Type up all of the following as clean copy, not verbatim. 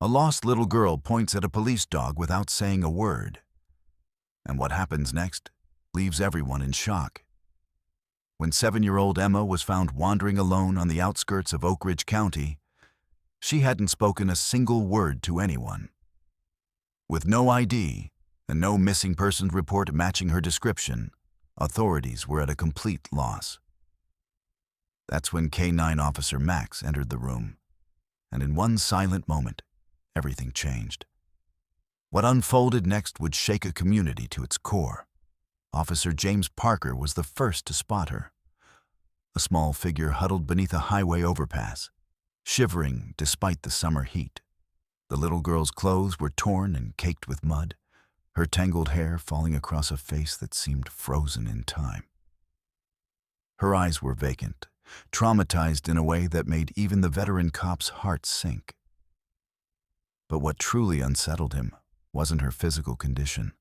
A lost little girl points at a police dog without saying a word. And what happens next leaves everyone in shock. When 7-year-old Emma was found wandering alone on the outskirts of Oakridge County, she hadn't spoken a single word to anyone. With no ID and no missing persons report matching her description, authorities were at a complete loss. That's when K-9 Officer Max entered the room, and in one silent moment, everything changed. What unfolded next would shake a community to its core. Officer James Parker was the first to spot her. A small figure huddled beneath a highway overpass, shivering despite the summer heat. The little girl's clothes were torn and caked with mud, her tangled hair falling across a face that seemed frozen in time. Her eyes were vacant, traumatized in a way that made even the veteran cop's heart sink. But what truly unsettled him wasn't her physical condition.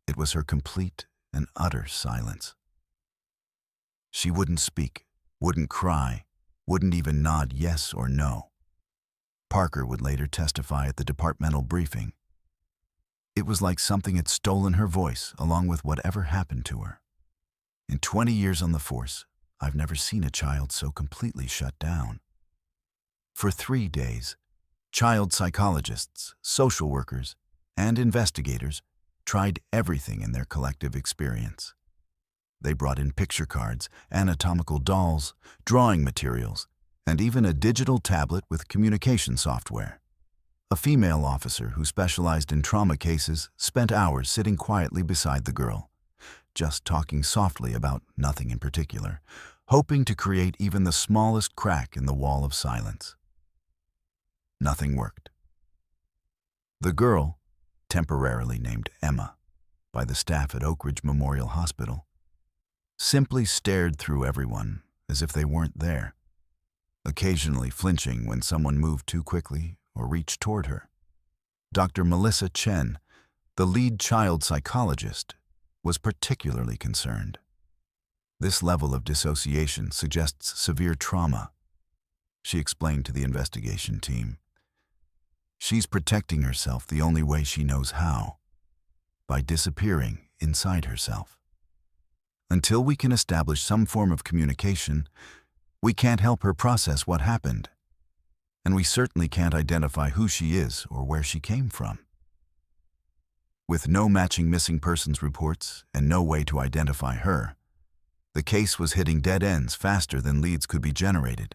It was her complete and utter silence. She wouldn't speak, wouldn't cry, wouldn't even nod yes or no. Parker would later testify at the departmental briefing. It was like something had stolen her voice along with whatever happened to her. In 20 years on the force, I've never seen a child so completely shut down. For 3 days, child psychologists, social workers, and investigators tried everything in their collective experience. They brought in picture cards, anatomical dolls, drawing materials, and even a digital tablet with communication software. A female officer who specialized in trauma cases spent hours sitting quietly beside the girl, just talking softly about nothing in particular, hoping to create even the smallest crack in the wall of silence. Nothing worked. The girl, temporarily named Emma by the staff at Oakridge Memorial Hospital, simply stared through everyone as if they weren't there, occasionally flinching when someone moved too quickly or reached toward her. Dr. Melissa Chen, the lead child psychologist, was particularly concerned. This level of dissociation suggests severe trauma, she explained to the investigation team. She's protecting herself the only way she knows how, by disappearing inside herself. Until we can establish some form of communication, we can't help her process what happened, and we certainly can't identify who she is or where she came from. With no matching missing persons reports and no way to identify her, the case was hitting dead ends faster than leads could be generated.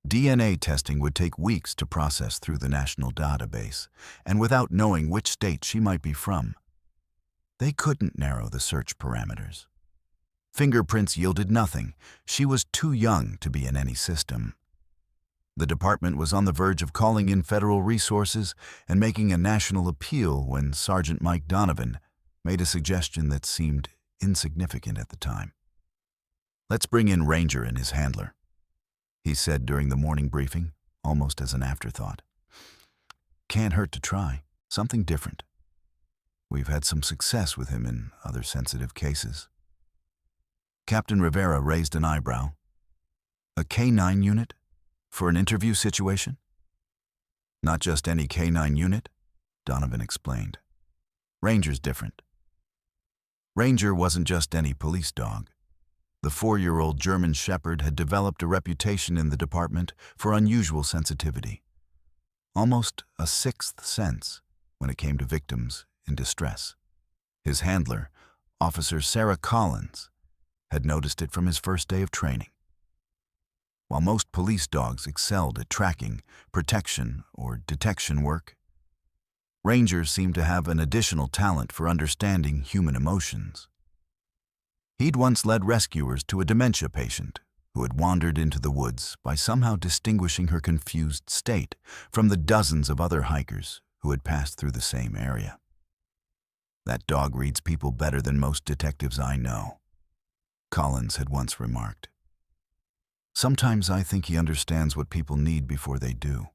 DNA testing would take weeks to process through the national database, and without knowing which state she might be from, they couldn't narrow the search parameters. Fingerprints yielded nothing. She was too young to be in any system. The department was on the verge of calling in federal resources and making a national appeal when Sergeant Mike Donovan made a suggestion that seemed insignificant at the time. "Let's bring in Ranger and his handler," he said during the morning briefing, almost as an afterthought. "Can't hurt to try. Something different. We've had some success with him in other sensitive cases." Captain Rivera raised an eyebrow. "A K-9 unit? For an interview situation?" "Not just any K-9 unit," Donovan explained. "Ranger's different." Ranger wasn't just any police dog. The 4-year-old German Shepherd had developed a reputation in the department for unusual sensitivity, almost a sixth sense when it came to victims in distress. His handler, Officer Sarah Collins, had noticed it from his first day of training. While most police dogs excelled at tracking, protection, or detection work, Ranger seemed to have an additional talent for understanding human emotions. He'd once led rescuers to a dementia patient who had wandered into the woods by somehow distinguishing her confused state from the dozens of other hikers who had passed through the same area. "That dog reads people better than most detectives I know," Collins had once remarked. "Sometimes I think he understands what people need before they do."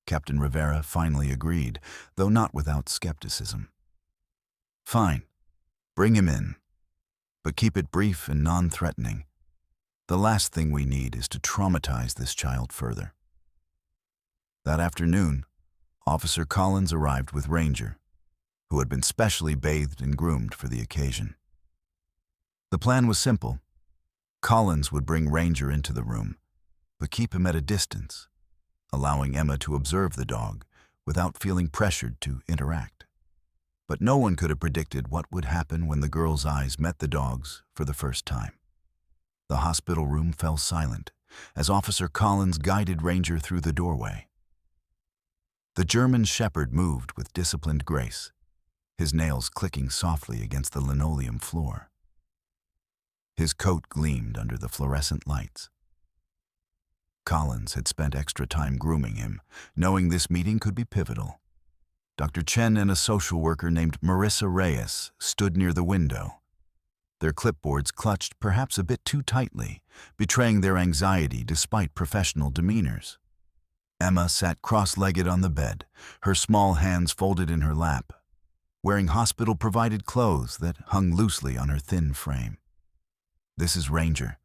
Captain Rivera finally agreed, though not without skepticism. "Fine, bring him in, but keep it brief and non-threatening. The last thing we need is to traumatize this child further." That afternoon, Officer Collins arrived with Ranger, who had been specially bathed and groomed for the occasion. The plan was simple. Collins would bring Ranger into the room, but keep him at a distance, allowing Emma to observe the dog without feeling pressured to interact. But no one could have predicted what would happen when the girl's eyes met the dog's for the first time. The hospital room fell silent as Officer Collins guided Ranger through the doorway. The German shepherd moved with disciplined grace, his nails clicking softly against the linoleum floor. His coat gleamed under the fluorescent lights. Collins had spent extra time grooming him, knowing this meeting could be pivotal. Dr. Chen and a social worker named Marissa Reyes stood near the window, their clipboards clutched perhaps a bit too tightly, betraying their anxiety despite professional demeanors. Emma sat cross-legged on the bed, her small hands folded in her lap, wearing hospital-provided clothes that hung loosely on her thin frame. "This is Ranger,"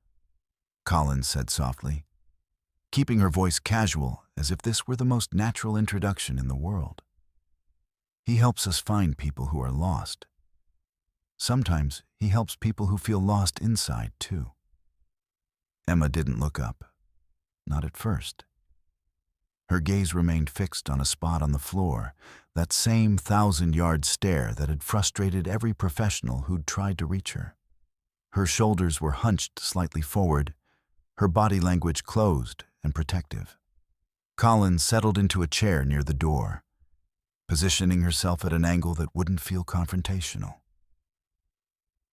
Collins said softly, keeping her voice casual as if this were the most natural introduction in the world. "He helps us find people who are lost. Sometimes he helps people who feel lost inside, too." Emma didn't look up, not at first. Her gaze remained fixed on a spot on the floor, that same 1,000-yard stare that had frustrated every professional who'd tried to reach her. Her shoulders were hunched slightly forward, her body language closed and protective. Collins settled into a chair near the door, positioning herself at an angle that wouldn't feel confrontational.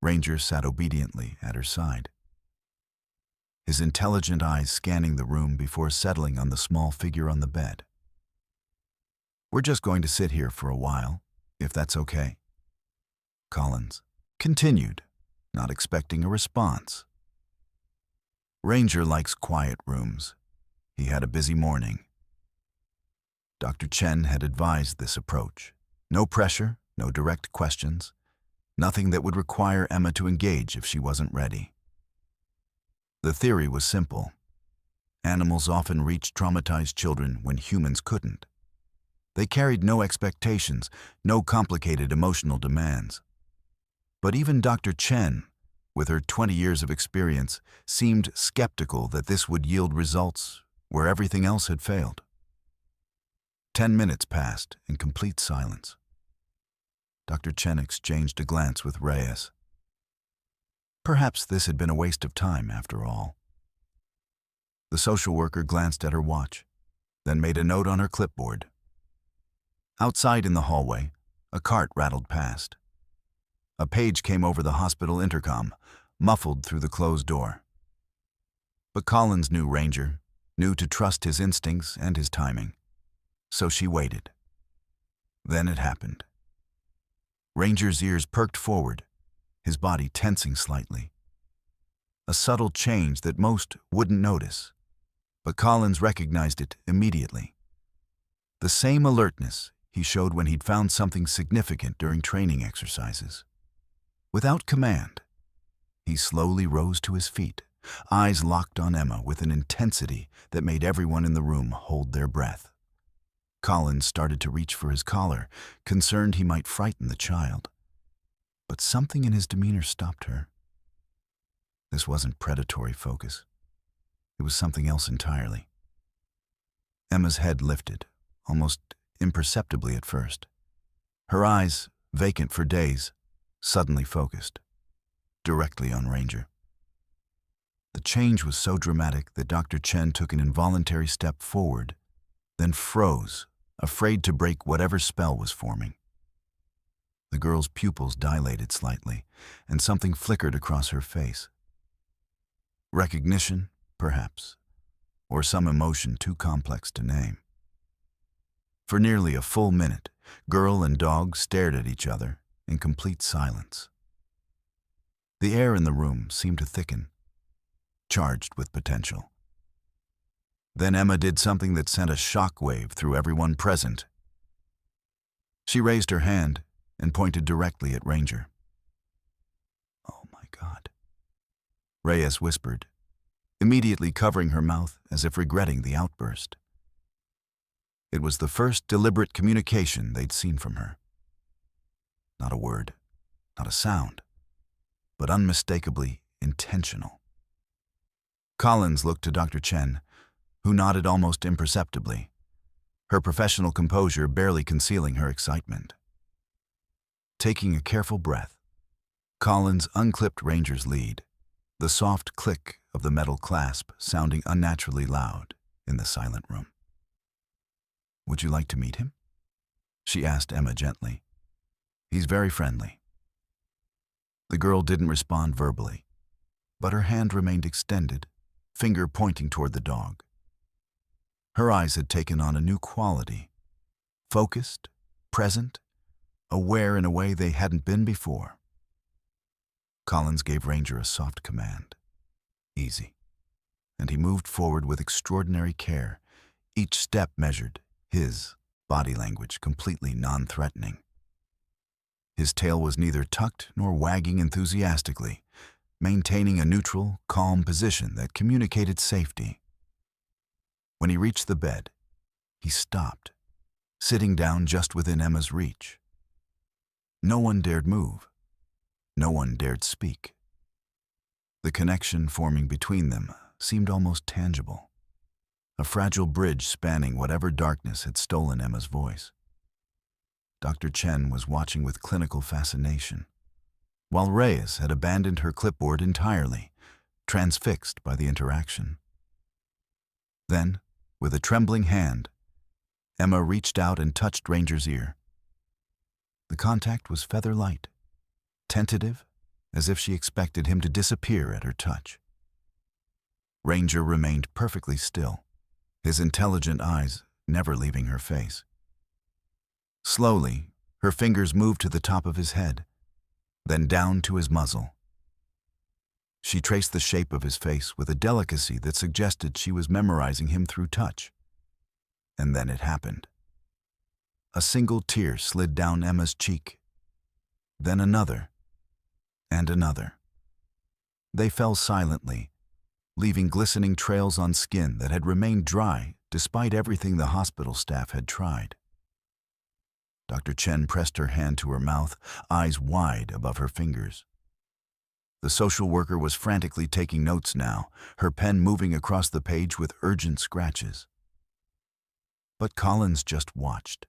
Ranger sat obediently at her side, his intelligent eyes scanning the room before settling on the small figure on the bed. "We're just going to sit here for a while, if that's okay," Collins continued, not expecting a response. Ranger likes quiet rooms. He had a busy morning. Dr. Chen had advised this approach. No pressure, no direct questions, nothing that would require Emma to engage if she wasn't ready. The theory was simple. Animals often reached traumatized children when humans couldn't. They carried no expectations, no complicated emotional demands. But even Dr. Chen, with her 20 years of experience, seemed skeptical that this would yield results where everything else had failed. 10 minutes passed in complete silence. Dr. Chen exchanged a glance with Reyes. Perhaps this had been a waste of time, after all. The social worker glanced at her watch, then made a note on her clipboard. Outside in the hallway, a cart rattled past. A page came over the hospital intercom, muffled through the closed door. But Collins knew Ranger, knew to trust his instincts and his timing. So she waited. Then it happened. Ranger's ears perked forward, his body tensing slightly. A subtle change that most wouldn't notice, but Collins recognized it immediately. The same alertness he showed when he'd found something significant during training exercises. Without command, he slowly rose to his feet, eyes locked on Emma with an intensity that made everyone in the room hold their breath. Collins started to reach for his collar, concerned he might frighten the child. But something in his demeanor stopped her. This wasn't predatory focus. It was something else entirely. Emma's head lifted, almost imperceptibly at first. Her eyes, vacant for days, suddenly focused, directly on Ranger. The change was so dramatic that Dr. Chen took an involuntary step forward, then froze, afraid to break whatever spell was forming. The girl's pupils dilated slightly, and something flickered across her face. Recognition, perhaps, or some emotion too complex to name. For nearly a full minute, girl and dog stared at each other in complete silence. The air in the room seemed to thicken, charged with potential. Then Emma did something that sent a shockwave through everyone present. She raised her hand and pointed directly at Ranger. "Oh my God," Reyes whispered, immediately covering her mouth as if regretting the outburst. was the first deliberate communication they'd seen from her. Not a word, not a sound, but unmistakably intentional. Collins looked to Dr. Chen, who nodded almost imperceptibly, her professional composure barely concealing her excitement. Taking a careful breath, Collins unclipped Ranger's lead, the soft click of the metal clasp sounding unnaturally loud in the silent room. "Would you like to meet him?" she asked Emma gently. "He's very friendly." The girl didn't respond verbally, but her hand remained extended, finger pointing toward the dog. Her eyes had taken on a new quality, focused, present, aware in a way they hadn't been before. Collins gave Ranger a soft command, "Easy," and he moved forward with extraordinary care, each step measured, his body language completely non-threatening. His tail was neither tucked nor wagging enthusiastically, maintaining a neutral, calm position that communicated safety. When he reached the bed, he stopped, sitting down just within Emma's reach. No one dared move. No one dared speak. The connection forming between them seemed almost tangible, a fragile bridge spanning whatever darkness had stolen Emma's voice. Dr. Chen was watching with clinical fascination, while Reyes had abandoned her clipboard entirely, transfixed by the interaction. Then, with a trembling hand, Emma reached out and touched Ranger's ear. The contact was feather-light, tentative, as if she expected him to disappear at her touch. Ranger remained perfectly still, his intelligent eyes never leaving her face. Slowly, her fingers moved to the top of his head, then down to his muzzle. She traced the shape of his face with a delicacy that suggested she was memorizing him through touch. And then it happened. A single tear slid down Emma's cheek, then another, and another. They fell silently, leaving glistening trails on skin that had remained dry despite everything the hospital staff had tried. Dr. Chen pressed her hand to her mouth, eyes wide above her fingers. The social worker was frantically taking notes now, her pen moving across the page with urgent scratches. But Collins just watched,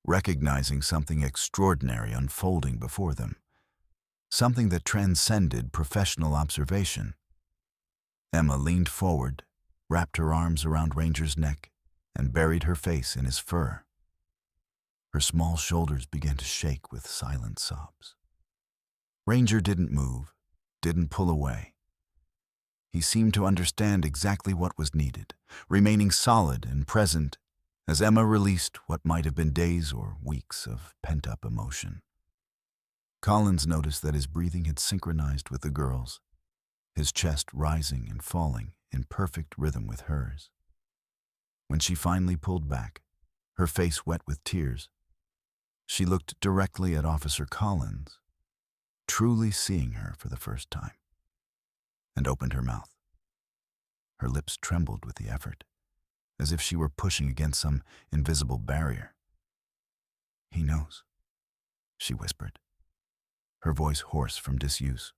recognizing something extraordinary unfolding before them, something that transcended professional observation. Emma leaned forward, wrapped her arms around Ranger's neck, and buried her face in his fur. Her small shoulders began to shake with silent sobs. Ranger didn't move, didn't pull away. He seemed to understand exactly what was needed, remaining solid and present as Emma released what might have been days or weeks of pent-up emotion. Collins noticed that his breathing had synchronized with the girl's, his chest rising and falling in perfect rhythm with hers. When she finally pulled back, her face wet with tears, she looked directly at Officer Collins, truly seeing her for the first time, and opened her mouth. Her lips trembled with the effort, as if she were pushing against some invisible barrier. "He knows," she whispered, her voice hoarse from disuse,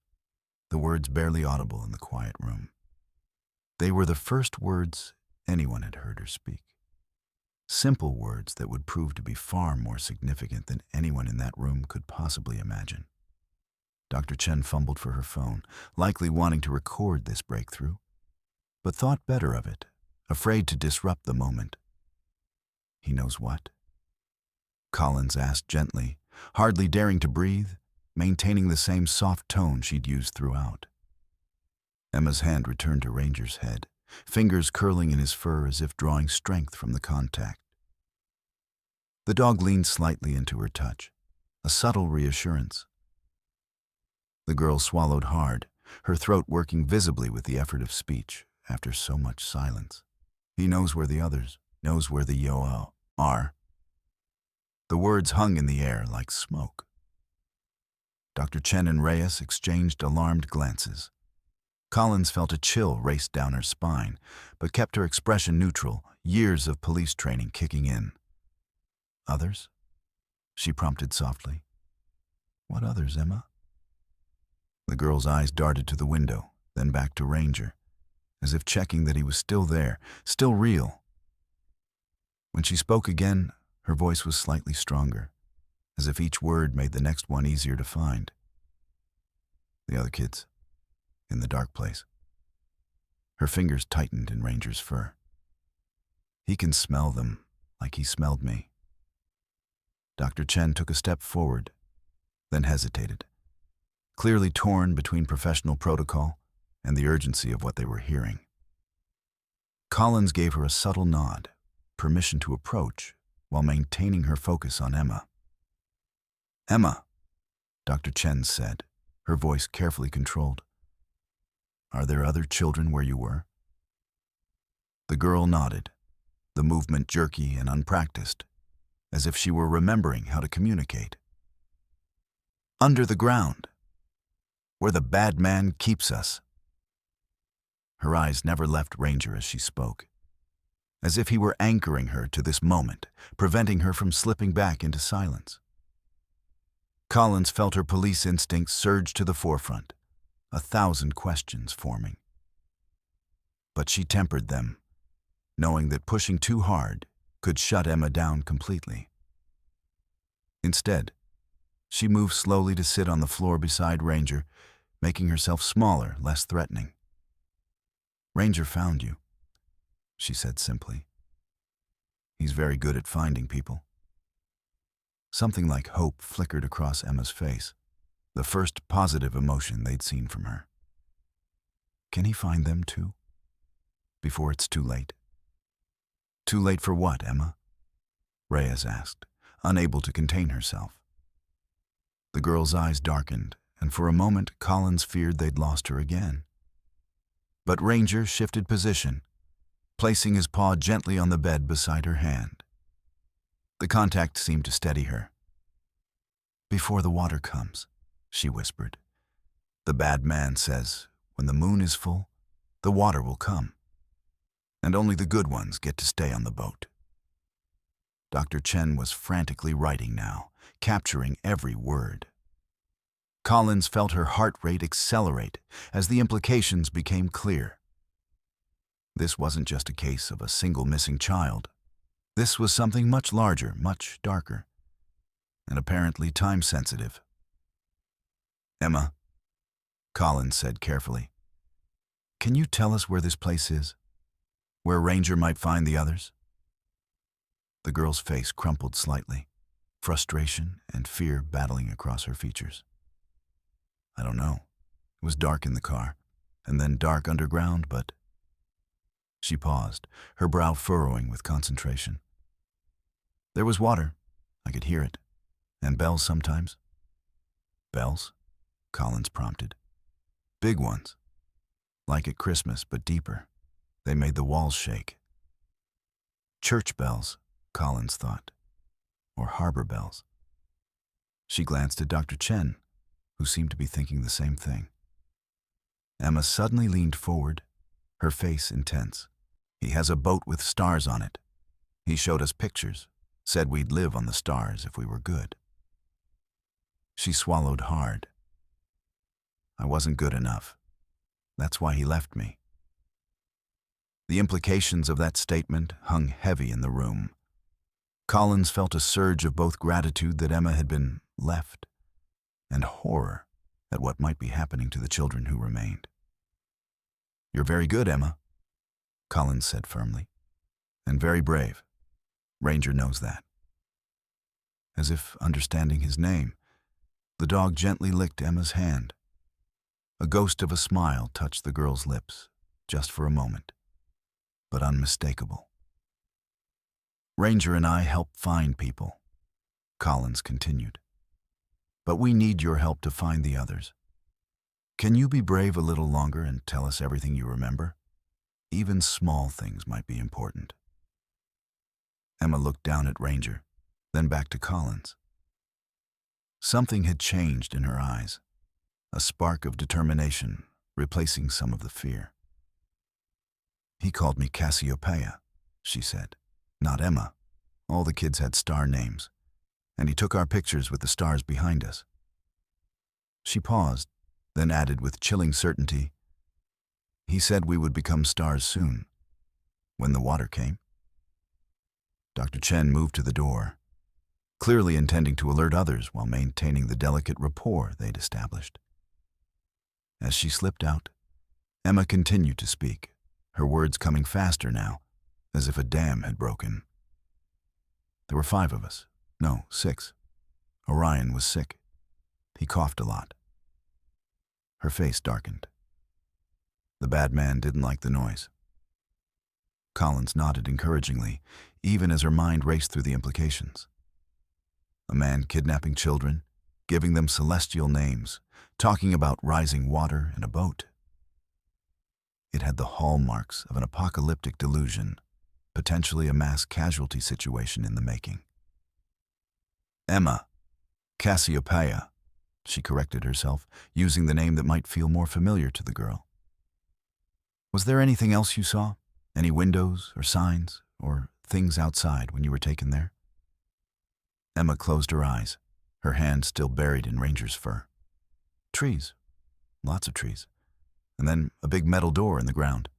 the words barely audible in the quiet room. They were the first words anyone had heard her speak. Simple words that would prove to be far more significant than anyone in that room could possibly imagine. Dr. Chen fumbled for her phone, likely wanting to record this breakthrough, but thought better of it, afraid to disrupt the moment. "He knows what?" Collins asked gently, hardly daring to breathe, maintaining the same soft tone she'd used throughout. Emma's hand returned to Ranger's head, fingers curling in his fur as if drawing strength from the contact. The dog leaned slightly into her touch, a subtle reassurance. The girl swallowed hard, her throat working visibly with the effort of speech after so much silence. "He knows where the others, knows where the Yoa are." The words hung in the air like smoke. Dr. Chen and Reyes exchanged alarmed glances. Collins felt a chill race down her spine, but kept her expression neutral, years of police training kicking in. Others? She prompted softly. What others, Emma? The girl's eyes darted to the window, then back to Ranger, as if checking that he was still there, still real. When she spoke again, her voice was slightly stronger, as if each word made the next one easier to find. The other kids, in the dark place. Her fingers tightened in Ranger's fur. He can smell them like he smelled me. Dr. Chen took a step forward, then hesitated, clearly torn between professional protocol and the urgency of what they were hearing. Collins gave her a subtle nod, permission to approach, while maintaining her focus on Emma. Emma, Dr. Chen said, her voice carefully controlled. Are there other children where you were? The girl nodded, the movement jerky and unpracticed, as if she were remembering how to communicate. Under the ground, where the bad man keeps us. Her eyes never left Ranger as she spoke, as if he were anchoring her to this moment, preventing her from slipping back into silence. Collins felt her police instincts surge to the forefront, 1,000 questions forming. But she tempered them, knowing that pushing too hard could shut Emma down completely. Instead, she moved slowly to sit on the floor beside Ranger, making herself smaller, less threatening. Ranger found you, she said simply. He's very good at finding people. Something like hope flickered across Emma's face, the first positive emotion they'd seen from her. Can he find them too? Before it's too late? Too late for what, Emma? Reyes asked, unable to contain herself. The girl's eyes darkened, and for a moment Collins feared they'd lost her again. But Ranger shifted position, placing his paw gently on the bed beside her hand. The contact seemed to steady her. Before the water comes, she whispered. The bad man says, when the moon is full, the water will come, and only the good ones get to stay on the boat. Dr. Chen was frantically writing now, capturing every word. Collins felt her heart rate accelerate as the implications became clear. This wasn't just a case of a single missing child. This was something much larger, much darker, and apparently time-sensitive. Emma, Collins said carefully, can you tell us where this place is? Where Ranger might find the others? The girl's face crumpled slightly, frustration and fear battling across her features. I don't know. It was dark in the car, and then dark underground, but... She paused, her brow furrowing with concentration. There was water. I could hear it. And bells sometimes. Bells? Collins prompted. Big ones. Like at Christmas, but deeper. They made the walls shake. Church bells, Collins thought. Or harbor bells. She glanced at Dr. Chen, who seemed to be thinking the same thing. Emma suddenly leaned forward, her face intense. He has a boat with stars on it. He showed us pictures, said we'd live on the stars if we were good. She swallowed hard. I wasn't good enough. That's why he left me. The implications of that statement hung heavy in the room. Collins felt a surge of both gratitude that Emma had been left and horror at what might be happening to the children who remained. You're very good, Emma, Collins said firmly, and very brave. Ranger knows that. As if understanding his name, the dog gently licked Emma's hand. A ghost of a smile touched the girl's lips, just for a moment, but unmistakable. Ranger and I help find people, Collins continued. But we need your help to find the others. Can you be brave a little longer and tell us everything you remember? Even small things might be important. Emma looked down at Ranger, then back to Collins. Something had changed in her eyes, a spark of determination replacing some of the fear. He called me Cassiopeia, she said. Not Emma, All the kids had star names, and he took our pictures with the stars behind us. She paused, then added with chilling certainty, "He said we would become stars soon, when the water came." Dr. Chen moved to the door, clearly intending to alert others while maintaining the delicate rapport they'd established. As she slipped out, Emma continued to speak, her words coming faster now, as if a dam had broken. "There were 5 of us. No, 6. Orion was sick. He coughed a lot." Her face darkened. The bad man didn't like the noise. Collins nodded encouragingly, even as her mind raced through the implications. A man kidnapping children, giving them celestial names, talking about rising water in a boat. It had the hallmarks of an apocalyptic delusion, potentially a mass casualty situation in the making. "Emma, Cassiopeia," she corrected herself, using the name that might feel more familiar to the girl. "Was there anything else you saw? Any windows or signs or things outside when you were taken there?" Emma closed her eyes, her hand still buried in Ranger's fur. "Trees. Lots of trees. And then a big metal door in the ground."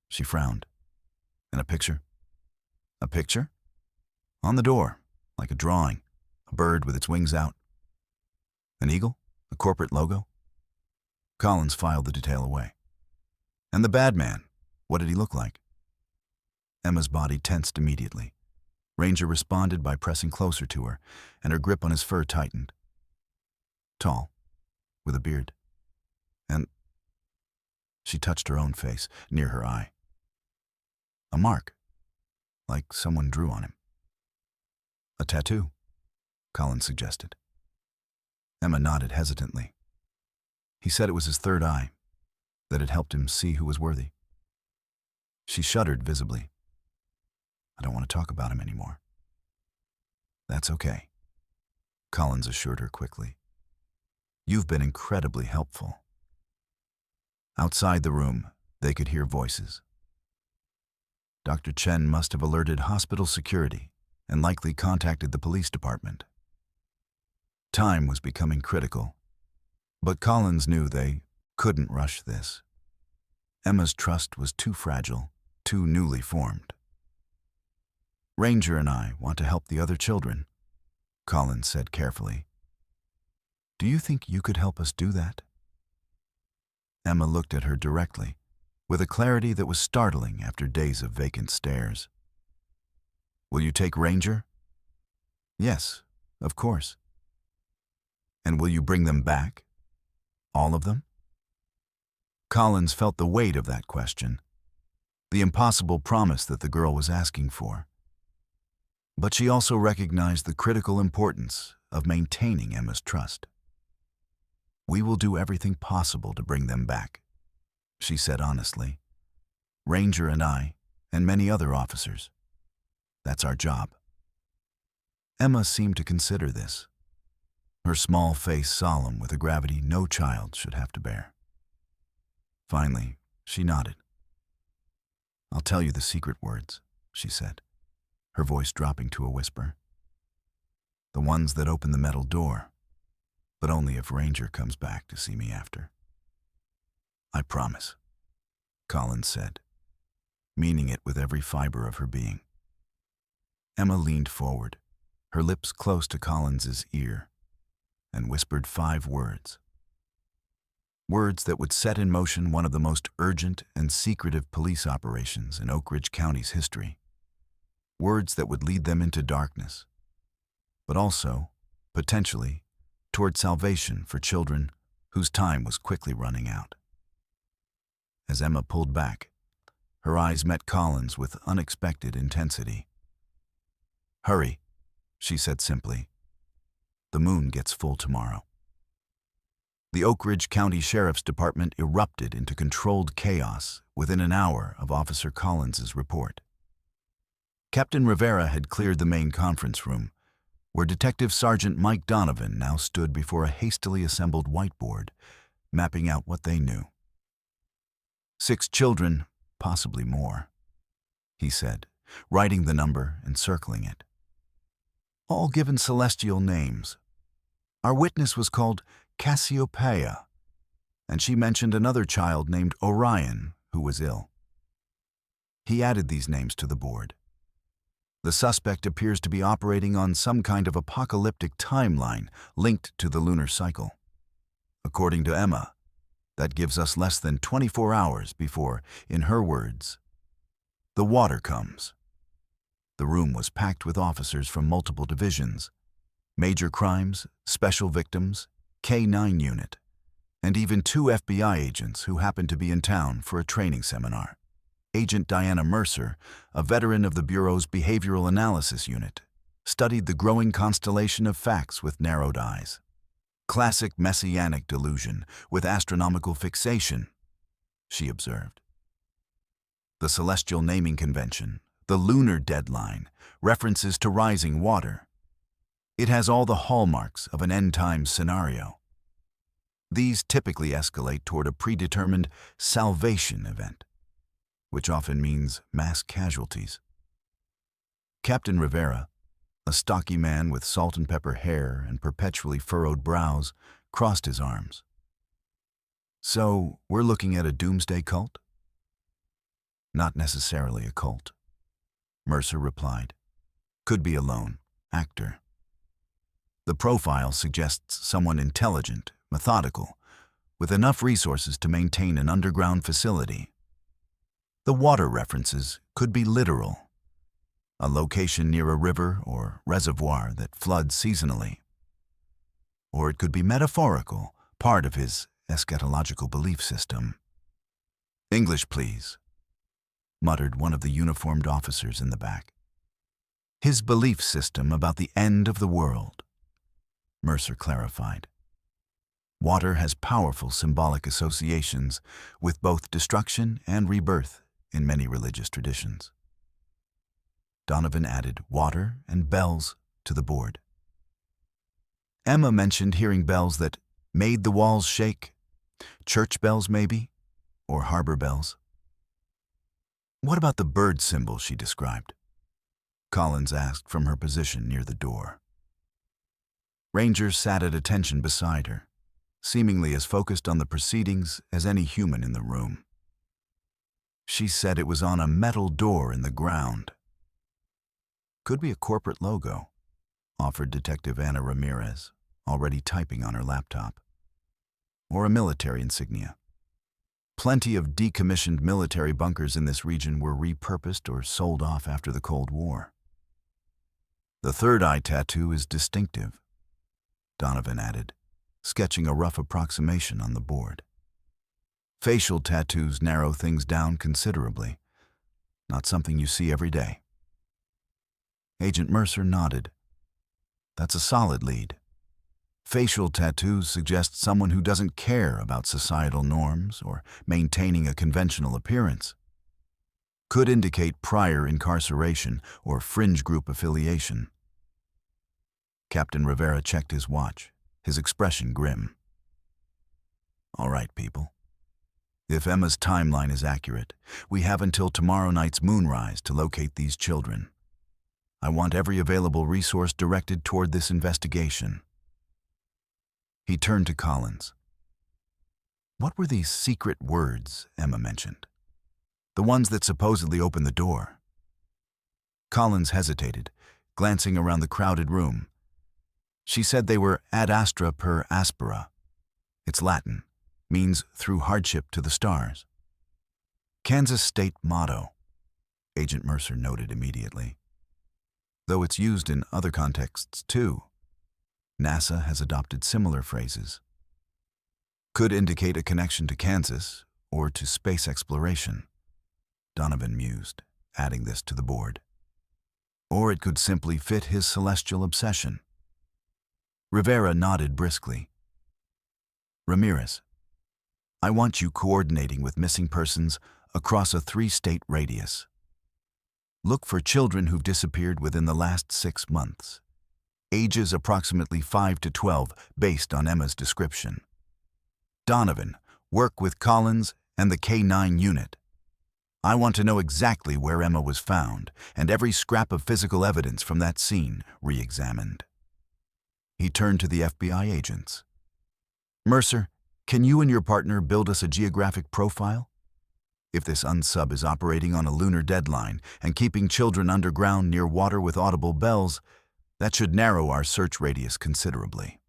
She frowned. "And a picture?" "A picture?" "On the door, like a drawing, a bird with its wings out." "An eagle? A corporate logo?" Collins filed the detail away. "And the bad man, what did he look like?" Emma's body tensed immediately. Ranger responded by pressing closer to her, and her grip on his fur tightened. "Tall, with a beard. And—" She touched her own face, near her eye. "A mark, like someone drew on him." "A tattoo," Collins suggested. Emma nodded hesitantly. He said it was his third eye, that it helped him see who was worthy. She shuddered visibly. "I don't want to talk about him anymore." "That's okay," Collins assured her quickly. "You've been incredibly helpful." Outside the room, they could hear voices. Dr. Chen must have alerted hospital security and likely contacted the police department. Time was becoming critical, but Collins knew they couldn't rush this. Emma's trust was too fragile, too newly formed. "Ranger and I want to help the other children," Collins said carefully. "Do you think you could help us do that?" Emma looked at her directly, with a clarity that was startling after days of vacant stares. "Will you take Ranger?" "Yes, of course." "And will you bring them back? All of them?" Collins felt the weight of that question, the impossible promise that the girl was asking for. But she also recognized the critical importance of maintaining Emma's trust. "We will do everything possible to bring them back," she said honestly. "Ranger and I, and many other officers. That's our job." Emma seemed to consider this, her small face solemn with a gravity no child should have to bear. Finally, she nodded. "I'll tell you the secret words," she said, her voice dropping to a whisper. "The ones that open the metal door, but only if Ranger comes back to see me after." "I promise," Collins said, meaning it with every fiber of her being. Emma leaned forward, her lips close to Collins's ear, and whispered 5 words. Words that would set in motion one of the most urgent and secretive police operations in Oakridge County's history. Words that would lead them into darkness, but also, potentially, toward salvation for children whose time was quickly running out. As Emma pulled back, her eyes met Collins with unexpected intensity. "Hurry," she said simply. "The moon gets full tomorrow." The Oakridge County Sheriff's Department erupted into controlled chaos within an hour of Officer Collins's report. Captain Rivera had cleared the main conference room, where Detective Sergeant Mike Donovan now stood before a hastily assembled whiteboard, mapping out what they knew. 6 children, possibly more, he said, writing the number and circling it. all given celestial names. Our witness was called Cassiopeia, and she mentioned another child named Orion who was ill. He added these names to the board. The suspect appears to be operating on some kind of apocalyptic timeline linked to the lunar cycle. According to Emma, that gives us less than 24 hours before, in her words, the water comes. The room was packed with officers from multiple divisions, major crimes, special victims, K-9 unit, and even 2 FBI agents who happened to be in town for a training seminar. Agent Diana Mercer, a veteran of the Bureau's Behavioral Analysis Unit, studied the growing constellation of facts with narrowed eyes. Classic messianic delusion with astronomical fixation, she observed. The celestial naming convention, the lunar deadline, references to rising water. It has all the hallmarks of an end-time scenario. These typically escalate toward a predetermined salvation event, which often means mass casualties. Captain Rivera, a stocky man with salt and pepper hair and perpetually furrowed brows, crossed his arms. So, we're looking at a doomsday cult? Not necessarily a cult, Mercer replied. Could be a lone actor. The profile suggests someone intelligent, methodical, with enough resources to maintain an underground facility. The water references could be literal, a location near a river or reservoir that floods seasonally. Or it could be metaphorical, part of his eschatological belief system. English, please, muttered one of the uniformed officers in the back. His belief system about the end of the world, Mercer clarified. Water has powerful symbolic associations with both destruction and rebirth in many religious traditions. Donovan added water and bells to the board. Emma mentioned hearing bells that made the walls shake. Church bells, maybe? Or harbor bells? What about the bird symbol she described? Collins asked from her position near the door. Rangers sat at attention beside her, seemingly as focused on the proceedings as any human in the room. She said it was on a metal door in the ground. Could be a corporate logo, offered Detective Anna Ramirez, already typing on her laptop. Or a military insignia. Plenty of decommissioned military bunkers in this region were repurposed or sold off after the Cold War. The third eye tattoo is distinctive, Donovan added, sketching a rough approximation on the board. Facial tattoos narrow things down considerably, not something you see every day. Agent Mercer nodded. That's a solid lead. Facial tattoos suggest someone who doesn't care about societal norms or maintaining a conventional appearance. Could indicate prior incarceration or fringe group affiliation. Captain Rivera checked his watch, his expression grim. All right, people. If Emma's timeline is accurate, we have until tomorrow night's moonrise to locate these children. I want every available resource directed toward this investigation. He turned to Collins. What were these secret words Emma mentioned? The ones that supposedly opened the door. Collins hesitated, glancing around the crowded room. She said they were ad astra per aspera. It's Latin, means through hardship to the stars. Kansas state motto, Agent Mercer noted immediately. Though it's used in other contexts too. NASA has adopted similar phrases. Could indicate a connection to Kansas or to space exploration, Donovan mused, adding this to the board. Or it could simply fit his celestial obsession. Rivera nodded briskly. Ramirez, I want you coordinating with missing persons across a 3-state radius. Look for children who've disappeared within the last 6 months. Ages approximately 5 to 12 based on Emma's description. Donovan, work with Collins and the K-9 unit. I want to know exactly where Emma was found and every scrap of physical evidence from that scene re-examined. He turned to the FBI agents. Mercer, can you and your partner build us a geographic profile? If this unsub is operating on a lunar deadline and keeping children underground near water with audible bells, that should narrow our search radius considerably.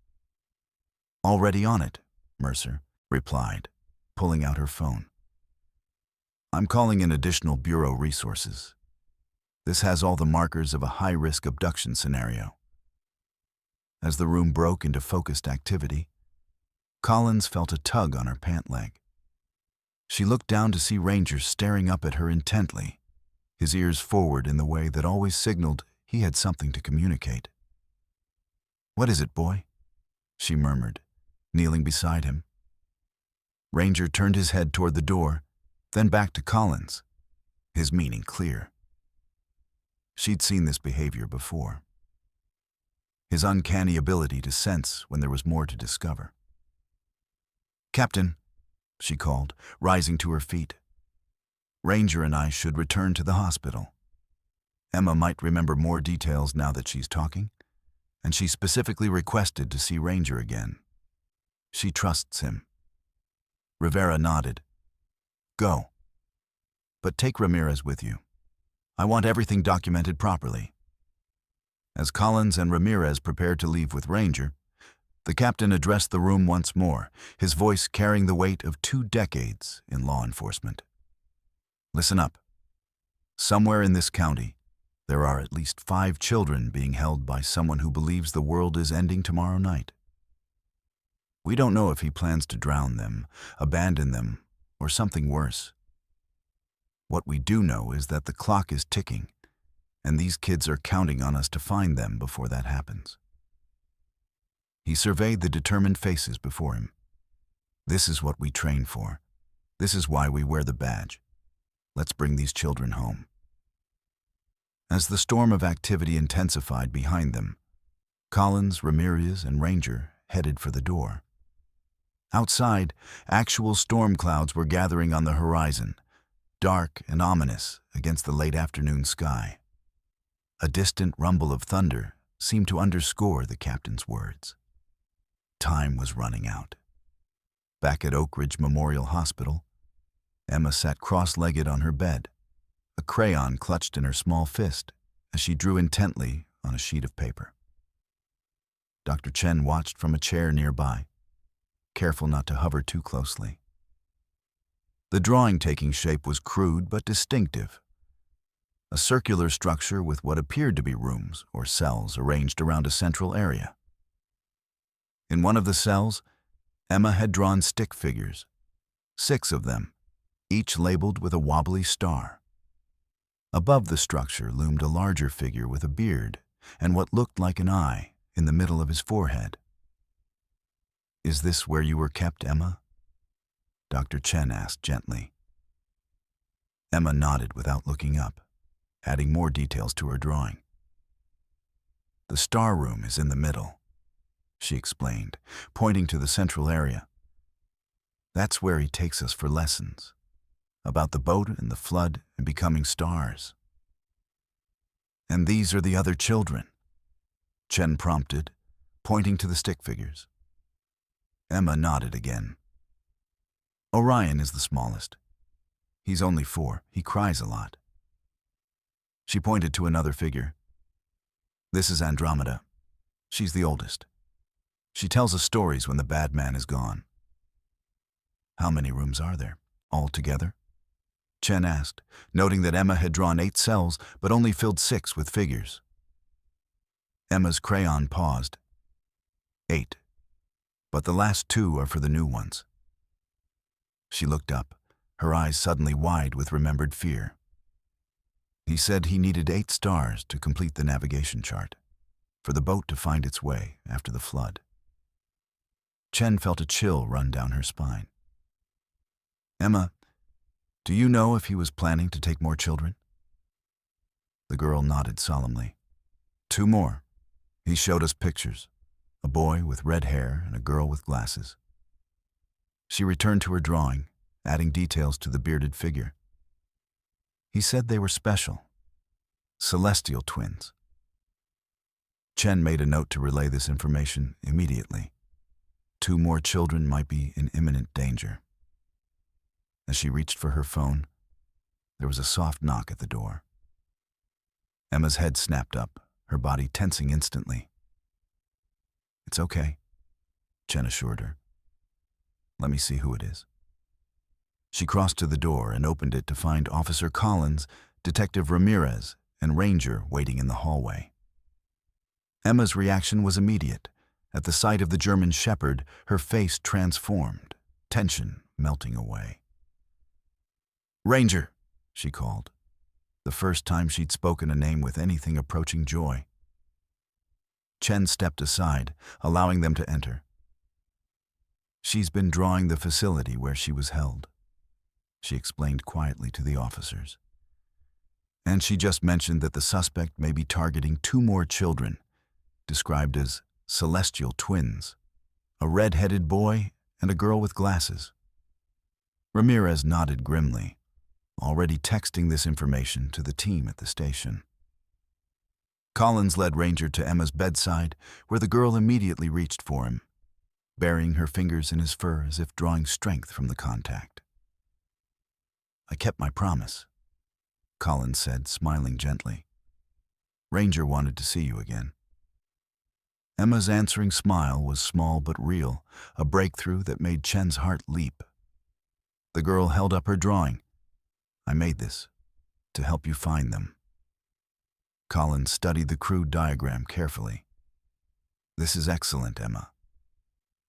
Already on it, Mercer replied, pulling out her phone. I'm calling in additional Bureau resources. This has all the markers of a high-risk abduction scenario. As the room broke into focused activity, Collins felt a tug on her pant leg. She looked down to see Ranger staring up at her intently, his ears forward in the way that always signaled he had something to communicate. What is it, boy? She murmured, kneeling beside him. Ranger turned his head toward the door, then back to Collins, his meaning clear. She'd seen this behavior before. His uncanny ability to sense when there was more to discover. Captain, she called, rising to her feet. Ranger and I should return to the hospital. Emma might remember more details now that she's talking, and she specifically requested to see Ranger again. She trusts him. Rivera nodded. Go. But take Ramirez with you. I want everything documented properly. As Collins and Ramirez prepared to leave with Ranger, the captain addressed the room once more, his voice carrying the weight of 2 decades in law enforcement. Listen up. Somewhere in this county, there are at least 5 children being held by someone who believes the world is ending tomorrow night. We don't know if he plans to drown them, abandon them, or something worse. What we do know is that the clock is ticking, and these kids are counting on us to find them before that happens. He surveyed the determined faces before him. This is what we train for. This is why we wear the badge. Let's bring these children home. As the storm of activity intensified behind them, Collins, Ramirez, and Ranger headed for the door. Outside, actual storm clouds were gathering on the horizon, dark and ominous against the late afternoon sky. A distant rumble of thunder seemed to underscore the captain's words. Time was running out. Back at Oakridge Memorial Hospital, Emma sat cross-legged on her bed, a crayon clutched in her small fist as she drew intently on a sheet of paper. Dr. Chen watched from a chair nearby, careful not to hover too closely. The drawing taking shape was crude but distinctive. A circular structure with what appeared to be rooms or cells arranged around a central area. In one of the cells, Emma had drawn stick figures, 6 of them, each labeled with a wobbly star. Above the structure loomed a larger figure with a beard and what looked like an eye in the middle of his forehead. Is this where you were kept, Emma? Dr. Chen asked gently. Emma nodded without looking up, adding more details to her drawing. The star room is in the middle, she explained, pointing to the central area. That's where he takes us for lessons, about the boat and the flood and becoming stars. And these are the other children, Chen prompted, pointing to the stick figures. Emma nodded again. Orion is the smallest. He's only 4. He cries a lot. She pointed to another figure. This is Andromeda. She's the oldest. She tells us stories when the bad man is gone. How many rooms are there, all together? Chen asked, noting that Emma had drawn 8 cells but only filled 6 with figures. Emma's crayon paused. 8. But the last 2 are for the new ones. She looked up, her eyes suddenly wide with remembered fear. He said he needed 8 stars to complete the navigation chart, for the boat to find its way after the flood. Chen felt a chill run down her spine. Emma, do you know if he was planning to take more children? The girl nodded solemnly. 2 more. He showed us pictures, a boy with red hair and a girl with glasses. She returned to her drawing, adding details to the bearded figure. He said they were special, celestial twins. Chen made a note to relay this information immediately. 2 more children might be in imminent danger. As she reached for her phone, there was a soft knock at the door. Emma's head snapped up, her body tensing instantly. "It's okay," Chen assured her. "Let me see who it is." She crossed to the door and opened it to find Officer Collins, Detective Ramirez, and Ranger waiting in the hallway. Emma's reaction was immediate. At the sight of the German Shepherd, her face transformed, tension melting away. "Ranger," she called, the first time she'd spoken a name with anything approaching joy. Chen stepped aside, allowing them to enter. "She's been drawing the facility where she was held," she explained quietly to the officers. "And she just mentioned that the suspect may be targeting 2 more children, described as celestial twins, a red-headed boy and a girl with glasses." Ramirez nodded grimly, already texting this information to the team at the station. Collins led Ranger to Emma's bedside, where the girl immediately reached for him, burying her fingers in his fur as if drawing strength from the contact. "I kept my promise," Collins said, smiling gently. "Ranger wanted to see you again." Emma's answering smile was small but real, a breakthrough that made Chen's heart leap. The girl held up her drawing. "I made this to help you find them." Collins studied the crude diagram carefully. "This is excellent, Emma.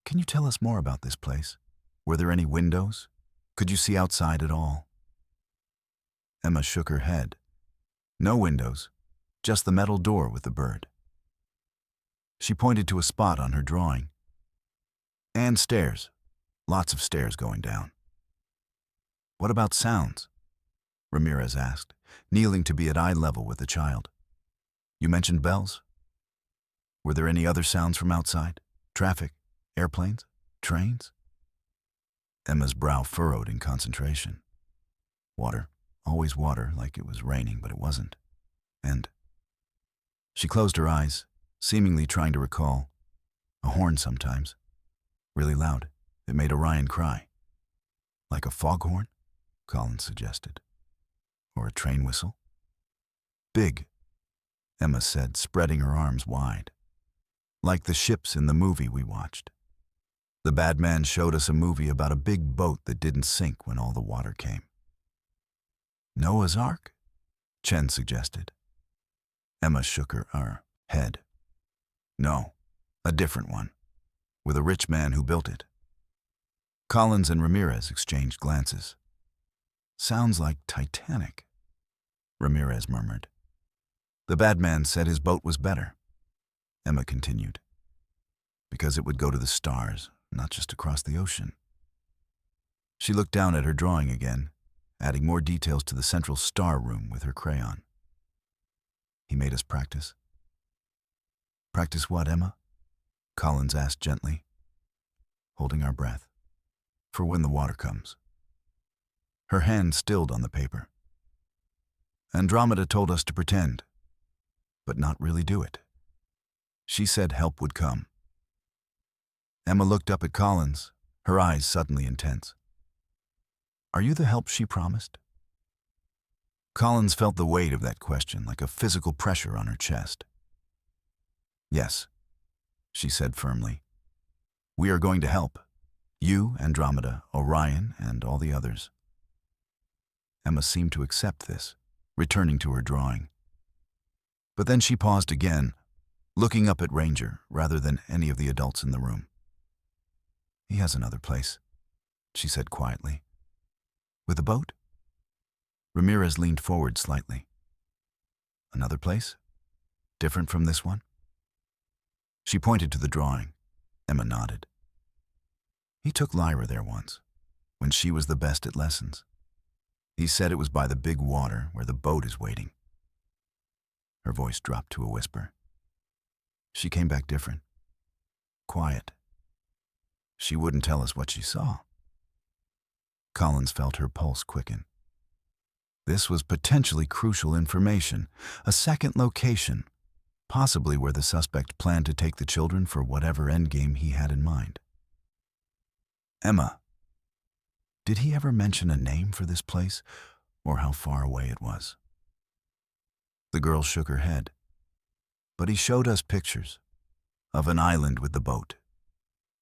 Can you tell us more about this place? Were there any windows? Could you see outside at all?" Emma shook her head. "No windows, just the metal door with the bird." She pointed to a spot on her drawing. "And stairs. Lots of stairs going down." "What about sounds?" Ramirez asked, kneeling to be at eye level with the child. "You mentioned bells. Were there any other sounds from outside? Traffic? Airplanes? Trains?" Emma's brow furrowed in concentration. "Water. Always water, like it was raining, but it wasn't. And..." She closed her eyes, seemingly trying to recall. "A horn sometimes. Really loud. It made Orion cry." "Like a foghorn?" Collins suggested. "Or a train whistle?" "Big," Emma said, spreading her arms wide. "Like the ships in the movie we watched. The bad man showed us a movie about a big boat that didn't sink when all the water came." "Noah's Ark?" Chen suggested. Emma shook her head. "No, a different one, with a rich man who built it." Collins and Ramirez exchanged glances. "Sounds like Titanic," Ramirez murmured. "The bad man said his boat was better," Emma continued, "because it would go to the stars, not just across the ocean." She looked down at her drawing again, adding more details to the central star room with her crayon. "He made us practice." "Practice what, Emma?" Collins asked gently. "Holding our breath. For when the water comes." Her hand stilled on the paper. "Andromeda told us to pretend, but not really do it. She said help would come." Emma looked up at Collins, her eyes suddenly intense. "Are you the help she promised?" Collins felt the weight of that question like a physical pressure on her chest. "Yes," she said firmly. "We are going to help. You, Andromeda, Orion, and all the others." Emma seemed to accept this, returning to her drawing. But then she paused again, looking up at Ranger rather than any of the adults in the room. "He has another place," she said quietly. "With a boat?" Ramirez leaned forward slightly. "Another place? Different from this one?" She pointed to the drawing. Emma nodded. "He took Lyra there once, when she was the best at lessons. He said it was by the big water where the boat is waiting." Her voice dropped to a whisper. "She came back different. Quiet. She wouldn't tell us what she saw." Collins felt her pulse quicken. This was potentially crucial information, a second location, possibly where the suspect planned to take the children for whatever endgame he had in mind. Emma. Did he ever mention a name for this place, or how far away it was? The girl shook her head. But he showed us pictures of an island with the boat.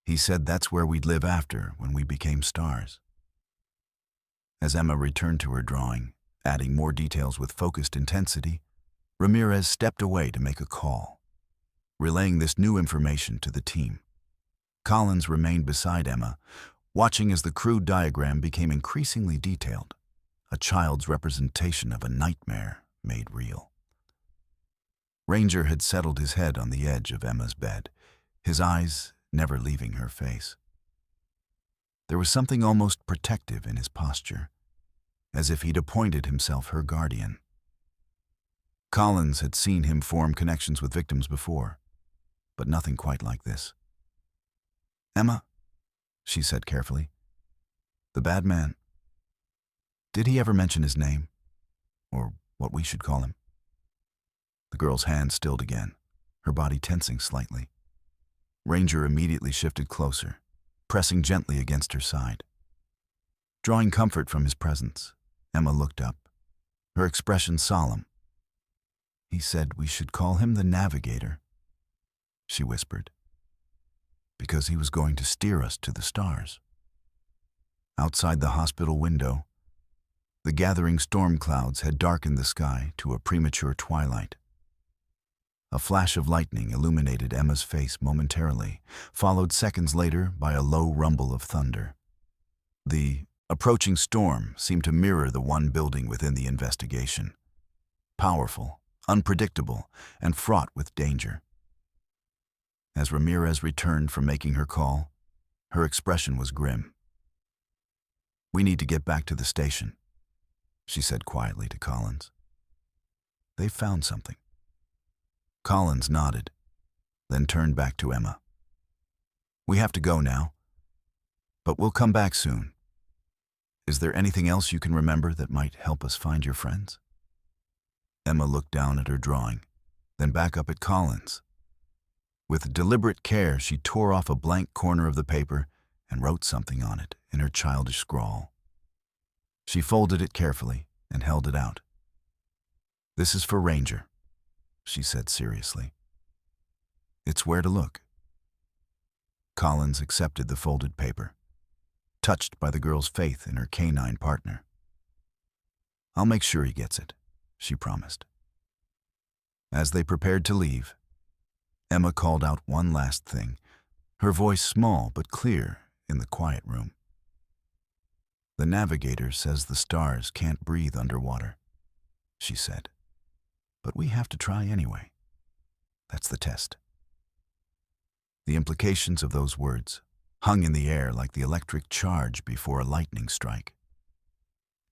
He said that's where we'd live after, when we became stars. As Emma returned to her drawing, adding more details with focused intensity, Ramirez stepped away to make a call, relaying this new information to the team. Collins remained beside Emma, watching as the crude diagram became increasingly detailed, a child's representation of a nightmare made real. Ranger had settled his head on the edge of Emma's bed, his eyes never leaving her face. There was something almost protective in his posture, as if he'd appointed himself her guardian. Collins had seen him form connections with victims before, but nothing quite like this. "Emma," she said carefully, "the bad man, did he ever mention his name, or what we should call him?" The girl's hand stilled again, her body tensing slightly. Ranger immediately shifted closer, pressing gently against her side. Drawing comfort from his presence, Emma looked up, her expression solemn. "He said we should call him the Navigator," she whispered, "because he was going to steer us to the stars." Outside the hospital window, the gathering storm clouds had darkened the sky to a premature twilight. A flash of lightning illuminated Emma's face momentarily, followed seconds later by a low rumble of thunder. The approaching storm seemed to mirror the one building within the investigation. Powerful, unpredictable, and fraught with danger. As Ramirez returned from making her call, her expression was grim. "We need to get back to the station," she said quietly to Collins. "They've found something." Collins nodded, then turned back to Emma. "We have to go now, but we'll come back soon. Is there anything else you can remember that might help us find your friends?" Emma looked down at her drawing, then back up at Collins. With deliberate care, she tore off a blank corner of the paper and wrote something on it in her childish scrawl. She folded it carefully and held it out. "This is for Ranger," she said seriously. "It's where to look." Collins accepted the folded paper, touched by the girl's faith in her canine partner. "I'll make sure he gets it," she promised. As they prepared to leave, Emma called out one last thing, her voice small but clear in the quiet room. "The Navigator says the stars can't breathe underwater," she said. "But we have to try anyway. That's the test." The implications of those words hung in the air like the electric charge before a lightning strike.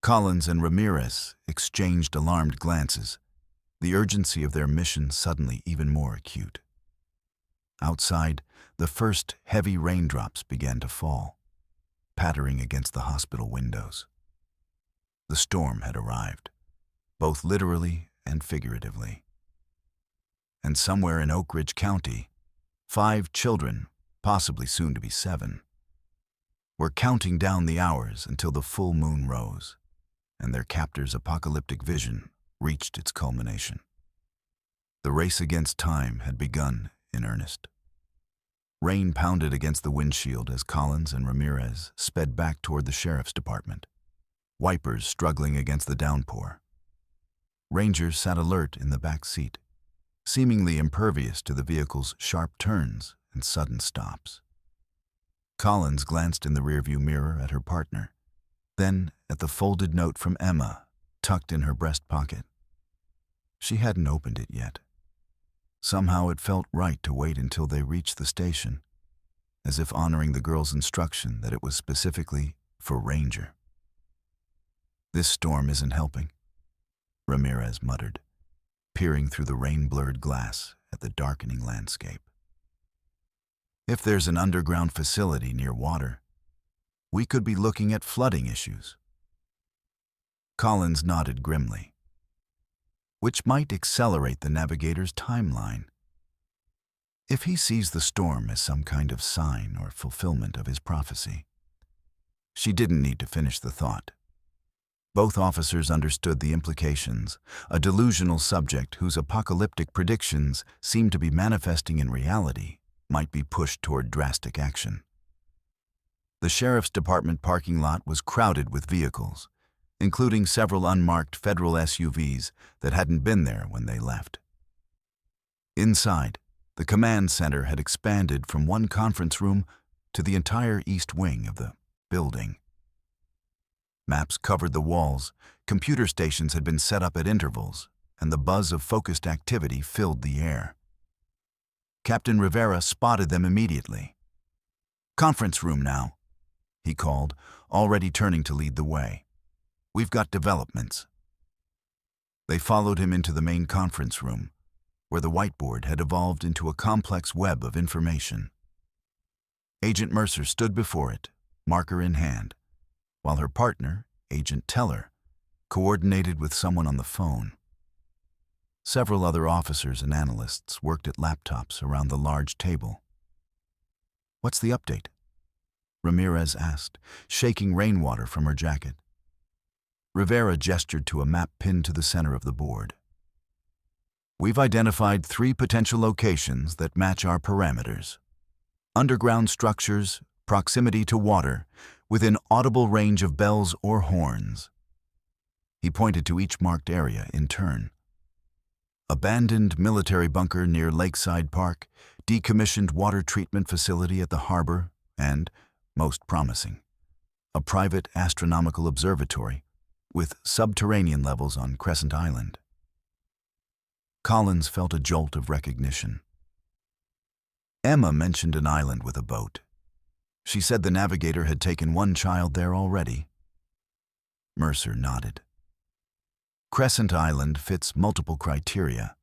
Collins and Ramirez exchanged alarmed glances, the urgency of their mission suddenly even more acute. Outside, the first heavy raindrops began to fall, pattering against the hospital windows. The storm had arrived, both literally and figuratively. And somewhere in Oakridge County, 5 children, possibly soon to be 7, were counting down the hours until the full moon rose, and their captor's apocalyptic vision reached its culmination. The race against time had begun in earnest. Rain pounded against the windshield as Collins and Ramirez sped back toward the sheriff's department, wipers struggling against the downpour. Ranger sat alert in the back seat, seemingly impervious to the vehicle's sharp turns and sudden stops. Collins glanced in the rearview mirror at her partner, then at the folded note from Emma tucked in her breast pocket. She hadn't opened it yet. Somehow it felt right to wait until they reached the station, as if honoring the girl's instruction that it was specifically for Ranger. "This storm isn't helping," Ramirez muttered, peering through the rain-blurred glass at the darkening landscape. "If there's an underground facility near water, we could be looking at flooding issues." Collins nodded grimly. Which might accelerate the navigator's timeline. If he sees the storm as some kind of sign or fulfillment of his prophecy. She didn't need to finish the thought. Both officers understood the implications. A delusional subject whose apocalyptic predictions seemed to be manifesting in reality might be pushed toward drastic action. The sheriff's department parking lot was crowded with vehicles, including several unmarked federal SUVs that hadn't been there when they left. Inside, the command center had expanded from one conference room to the entire east wing of the building. Maps covered the walls, computer stations had been set up at intervals, and the buzz of focused activity filled the air. Captain Rivera spotted them immediately. "Conference room now," he called, already turning to lead the way. "We've got developments." They followed him into the main conference room, where the whiteboard had evolved into a complex web of information. Agent Mercer stood before it, marker in hand, while her partner, Agent Teller, coordinated with someone on the phone. Several other officers and analysts worked at laptops around the large table. "What's the update?" Ramirez asked, shaking rainwater from her jacket. Rivera gestured to a map pinned to the center of the board. "We've identified 3 potential locations that match our parameters. Underground structures, proximity to water, within audible range of bells or horns." He pointed to each marked area in turn. Abandoned military bunker near Lakeside Park, decommissioned water treatment facility at the harbor, and, most promising, a private astronomical observatory with subterranean levels on Crescent Island. Collins felt a jolt of recognition. Emma mentioned an island with a boat. She said the navigator had taken one child there already. Mercer nodded. Crescent Island fits multiple criteria.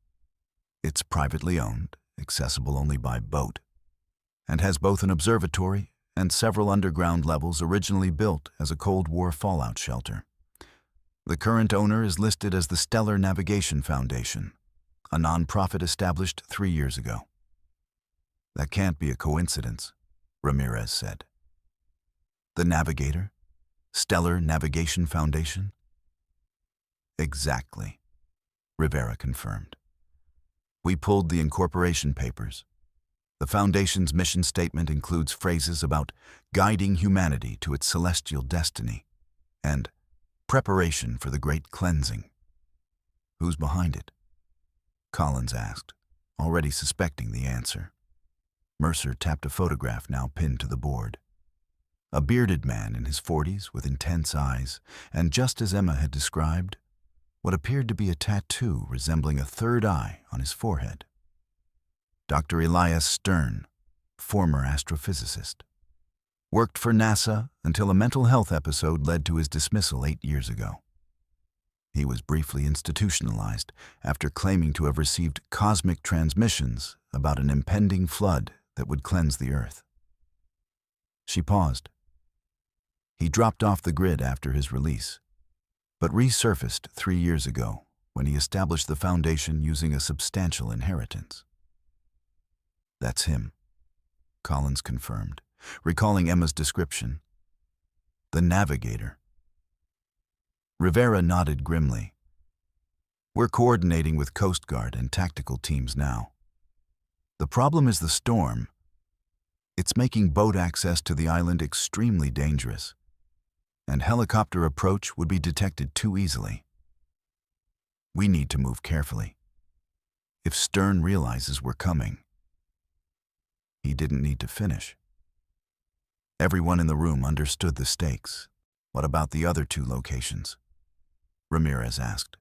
It's privately owned, accessible only by boat, and has both an observatory and several underground levels originally built as a Cold War fallout shelter. The current owner is listed as the Stellar Navigation Foundation, a nonprofit established 3 years ago. "That can't be a coincidence," Ramirez said. "The Navigator? Stellar Navigation Foundation?" "Exactly," Rivera confirmed. "We pulled the incorporation papers. The Foundation's mission statement includes phrases about guiding humanity to its celestial destiny and preparation for the Great Cleansing." "Who's behind it?" Collins asked, already suspecting the answer. Mercer tapped a photograph now pinned to the board. A bearded man in his 40s with intense eyes, and just as Emma had described, what appeared to be a tattoo resembling a third eye on his forehead. Dr. Elias Stern, former astrophysicist. Worked for NASA until a mental health episode led to his dismissal 8 years ago. He was briefly institutionalized after claiming to have received cosmic transmissions about an impending flood that would cleanse the Earth. She paused. He dropped off the grid after his release, but resurfaced 3 years ago when he established the foundation using a substantial inheritance. "That's him," Collins confirmed, recalling Emma's description. "The Navigator." Rivera nodded grimly. "We're coordinating with Coast Guard and tactical teams now. The problem is the storm. It's making boat access to the island extremely dangerous, and helicopter approach would be detected too easily. We need to move carefully. If Stern realizes we're coming..." He didn't need to finish. Everyone in the room understood the stakes. "What about the other 2 locations?" Ramirez asked.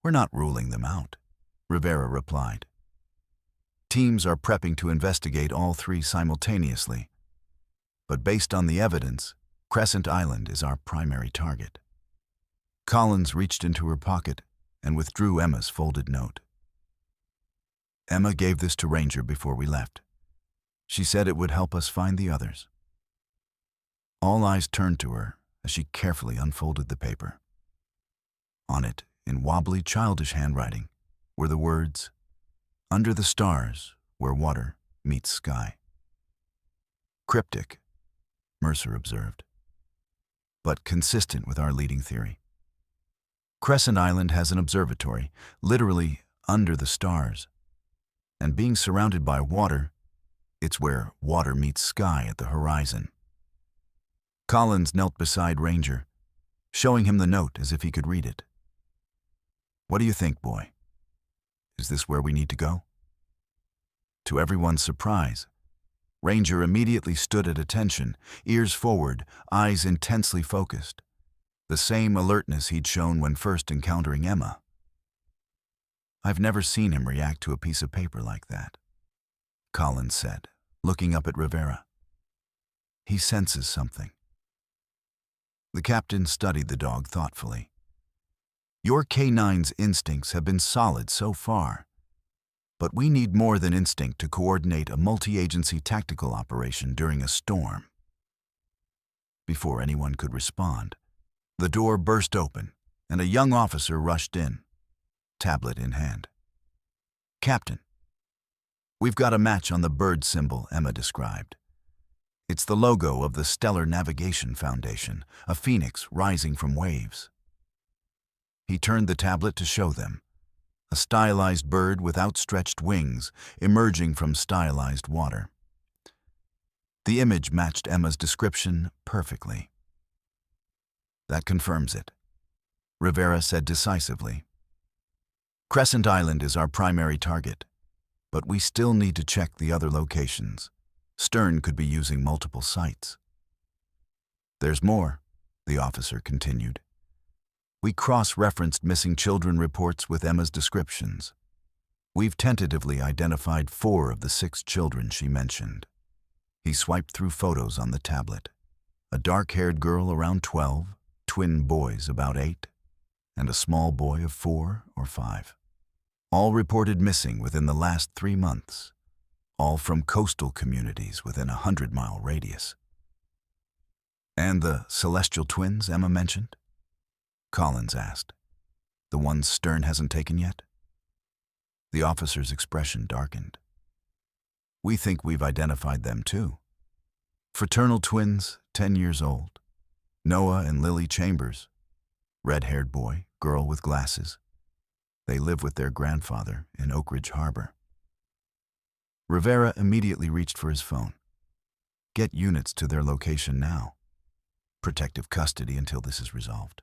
"We're not ruling them out," Rivera replied. "Teams are prepping to investigate all 3 simultaneously, but based on the evidence, Crescent Island is our primary target." Collins reached into her pocket and withdrew Emma's folded note. "Emma gave this to Ranger before we left. She said it would help us find the others." All eyes turned to her as she carefully unfolded the paper. On it, in wobbly, childish handwriting, were the words, "Under the stars, where water meets sky." Cryptic, Mercer observed, but consistent with our leading theory. Crescent Island has an observatory, literally under the stars, and being surrounded by water, it's where water meets sky at the horizon. Collins knelt beside Ranger, showing him the note as if he could read it. "What do you think, boy? Is this where we need to go?" To everyone's surprise, Ranger immediately stood at attention, ears forward, eyes intensely focused, the same alertness he'd shown when first encountering Emma. "I've never seen him react to a piece of paper like that," Collins said, looking up at Rivera. "He senses something." The captain studied the dog thoughtfully. "Your K9's instincts have been solid so far, but we need more than instinct to coordinate a multi-agency tactical operation during a storm." Before anyone could respond, the door burst open and a young officer rushed in, tablet in hand. "Captain, we've got a match on the bird symbol Emma described. It's the logo of the Stellar Navigation Foundation, a phoenix rising from waves." He turned the tablet to show them, a stylized bird with outstretched wings emerging from stylized water. The image matched Emma's description perfectly. "That confirms it," Rivera said decisively. "Crescent Island is our primary target, but we still need to check the other locations. Stern could be using multiple sites." "There's more," the officer continued. "We cross-referenced missing children reports with Emma's descriptions. We've tentatively identified 4 of the 6 children she mentioned." He swiped through photos on the tablet. A dark-haired girl around 12, twin boys about 8, and a small boy of 4 or 5. All reported missing within the last 3 months, all from coastal communities within a 100-mile radius. "And the celestial twins Emma mentioned?" Collins asked. "The ones Stern hasn't taken yet?" The officer's expression darkened. "We think we've identified them too. Fraternal twins, 10 years old. Noah and Lily Chambers. Red-haired boy, girl with glasses. They live with their grandfather in Oakridge Harbor." Rivera immediately reached for his phone. "Get units to their location now. Protective custody until this is resolved."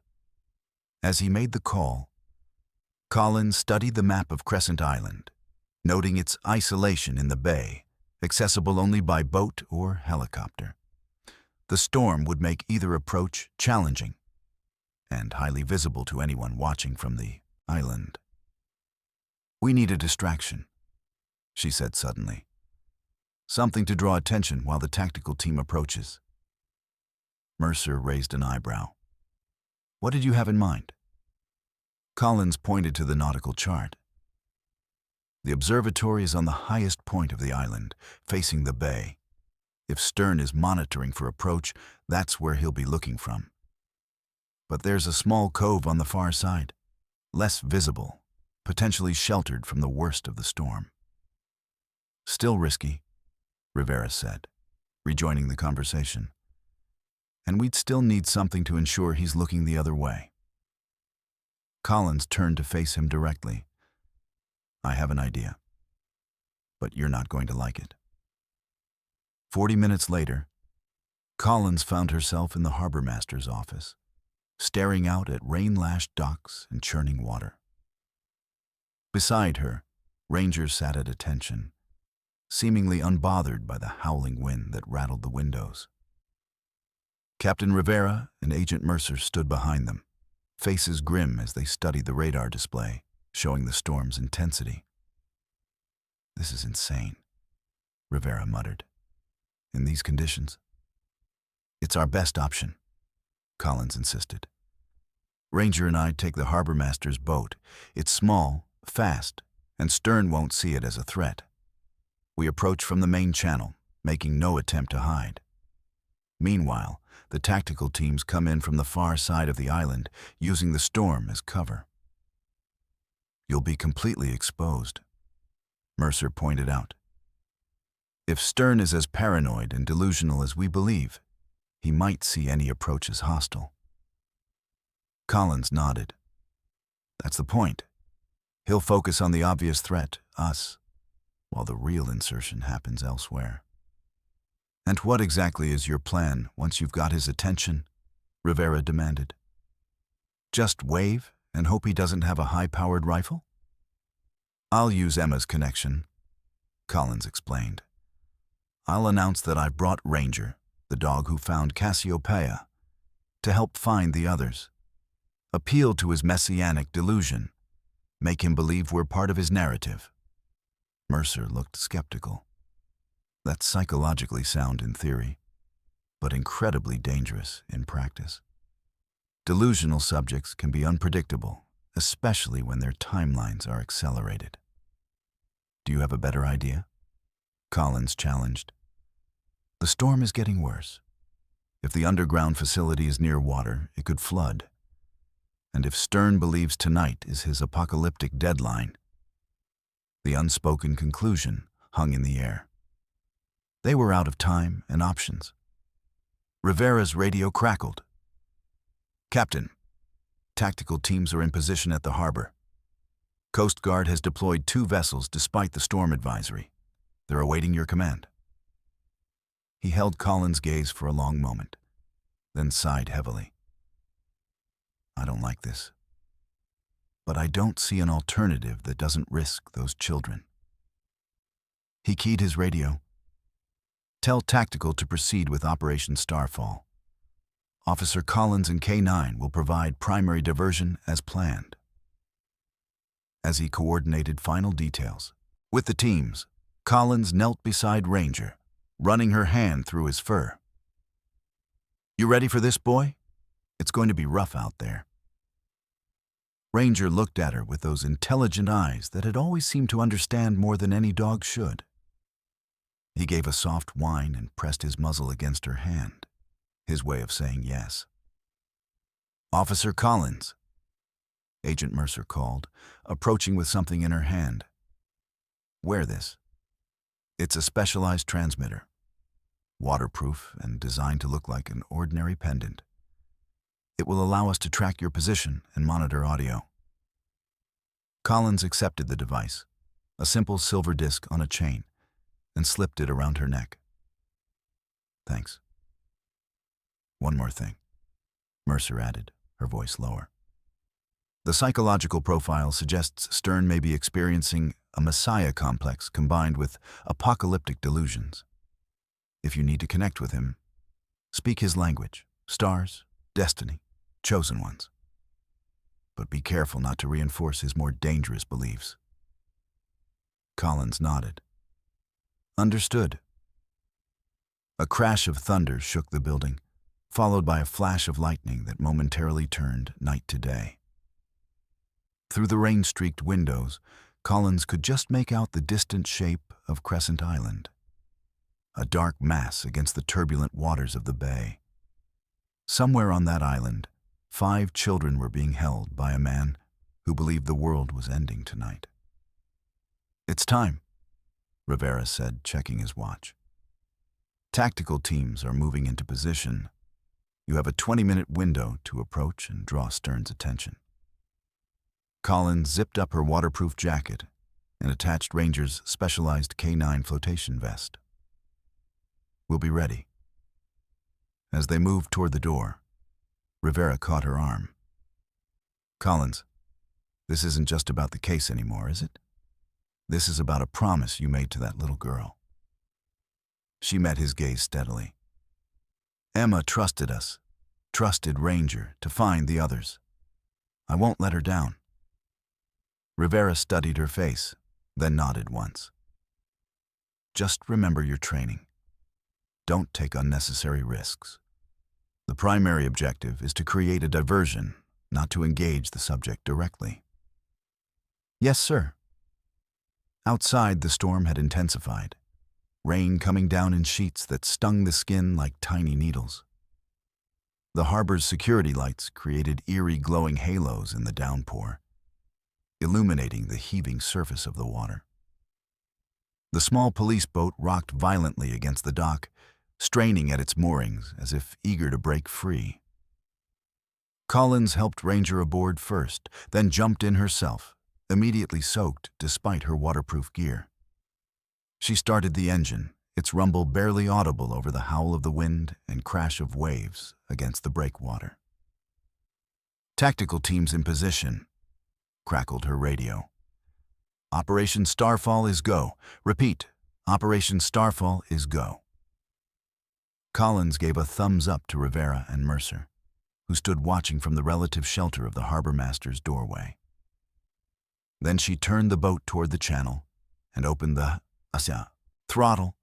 As he made the call, Collins studied the map of Crescent Island, noting its isolation in the bay, accessible only by boat or helicopter. The storm would make either approach challenging and highly visible to anyone watching from the island. "We need a distraction," she said suddenly. "Something to draw attention while the tactical team approaches." Mercer raised an eyebrow. "What did you have in mind?" Collins pointed to the nautical chart. "The observatory is on the highest point of the island, facing the bay. If Stern is monitoring for approach, that's where he'll be looking from. But there's a small cove on the far side, less visible, potentially sheltered from the worst of the storm." "Still risky," Rivera said, rejoining the conversation. "And we'd still need something to ensure he's looking the other way." Collins turned to face him directly. "I have an idea, but you're not going to like it." 40 minutes later, Collins found herself in the harbormaster's office, staring out at rain-lashed docks and churning water. Beside her, Ranger sat at attention, seemingly unbothered by the howling wind that rattled the windows. Captain Rivera and Agent Mercer stood behind them, faces grim as they studied the radar display, showing the storm's intensity. "This is insane," Rivera muttered. "In these conditions?" "It's our best option," Collins insisted. "Ranger and I take the harbormaster's boat. It's small, fast, and Stern won't see it as a threat. We approach from the main channel, making no attempt to hide." Meanwhile, the tactical teams come in from the far side of the island, using the storm as cover. You'll be completely exposed, Mercer pointed out. If Stern is as paranoid and delusional as we believe, he might see any approach as hostile. Collins nodded. That's the point. He'll focus on the obvious threat, us, while the real insertion happens elsewhere. And what exactly is your plan once you've got his attention? Rivera demanded. Just wave and hope he doesn't have a high-powered rifle? I'll use Emma's connection, Collins explained. I'll announce that I've brought Ranger, the dog who found Cassiopeia, to help find the others. Appeal to his messianic delusion. Make him believe we're part of his narrative. Mercer looked skeptical. That's psychologically sound in theory, but incredibly dangerous in practice. Delusional subjects can be unpredictable, especially when their timelines are accelerated. Do you have a better idea? Collins challenged. The storm is getting worse. If the underground facility is near water, it could flood. And if Stern believes tonight is his apocalyptic deadline, the unspoken conclusion hung in the air. They were out of time and options. Rivera's radio crackled. Captain, tactical teams are in position at the harbor. Coast Guard has deployed 2 vessels despite the storm advisory. They're awaiting your command. He held Collins' gaze for a long moment, then sighed heavily. I don't like this. But I don't see an alternative that doesn't risk those children. He keyed his radio. Tell Tactical to proceed with Operation Starfall. Officer Collins and K9 will provide primary diversion as planned. As he coordinated final details with the teams, Collins knelt beside Ranger, running her hand through his fur. You ready for this, boy? It's going to be rough out there. Ranger looked at her with those intelligent eyes that had always seemed to understand more than any dog should. He gave a soft whine and pressed his muzzle against her hand, his way of saying yes. Officer Collins, Agent Mercer called, approaching with something in her hand. Wear this. It's a specialized transmitter, waterproof and designed to look like an ordinary pendant. It will allow us to track your position and monitor audio. Collins accepted the device, a simple silver disc on a chain, and slipped it around her neck. Thanks. One more thing, Mercer added, her voice lower. The psychological profile suggests Stern may be experiencing a messiah complex combined with apocalyptic delusions. If you need to connect with him, speak his language, stars, destiny, chosen ones. But be careful not to reinforce his more dangerous beliefs. Collins nodded. Understood. A crash of thunder shook the building, followed by a flash of lightning that momentarily turned night to day. Through the rain-streaked windows, Collins could just make out the distant shape of Crescent Island, a dark mass against the turbulent waters of the bay. Somewhere on that island, 5 children were being held by a man who believed the world was ending tonight. It's time, Rivera said, checking his watch. Tactical teams are moving into position. You have a 20-minute window to approach and draw Stern's attention. Collins zipped up her waterproof jacket and attached Ranger's specialized K9 flotation vest. We'll be ready. As they moved toward the door, Rivera caught her arm. Collins, this isn't just about the case anymore, is it? This is about a promise you made to that little girl. She met his gaze steadily. Emma trusted us, trusted Ranger to find the others. I won't let her down. Rivera studied her face, then nodded once. Just remember your training. Don't take unnecessary risks. The primary objective is to create a diversion, not to engage the subject directly. Yes, sir. Outside, the storm had intensified. rain coming down in sheets that stung the skin like tiny needles. The harbor's security lights created eerie glowing halos in the downpour, illuminating the heaving surface of the water. The small police boat rocked violently against the dock, straining at its moorings as if eager to break free. Collins helped Ranger aboard first, then jumped in herself, immediately soaked despite her waterproof gear. She started the engine, its rumble barely audible over the howl of the wind and crash of waves against the breakwater. "Tactical teams in position," crackled her radio. "Operation Starfall is go. Repeat, Operation Starfall is go." Collins gave a thumbs up to Rivera and Mercer, who stood watching from the relative shelter of the harbor master's doorway. Then she turned the boat toward the channel and opened the throttle.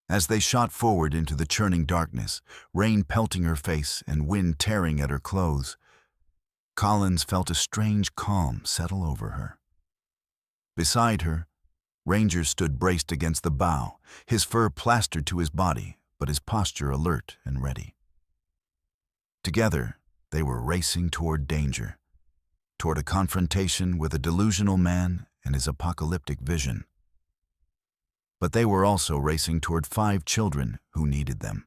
As they shot forward into the churning darkness, rain pelting her face and wind tearing at her clothes, Collins felt a strange calm settle over her. Beside her, Ranger stood braced against the bow, his fur plastered to his body, but his posture alert and ready. Together, they were racing toward danger, toward a confrontation with a delusional man and his apocalyptic vision. But they were also racing toward 5 children who needed them.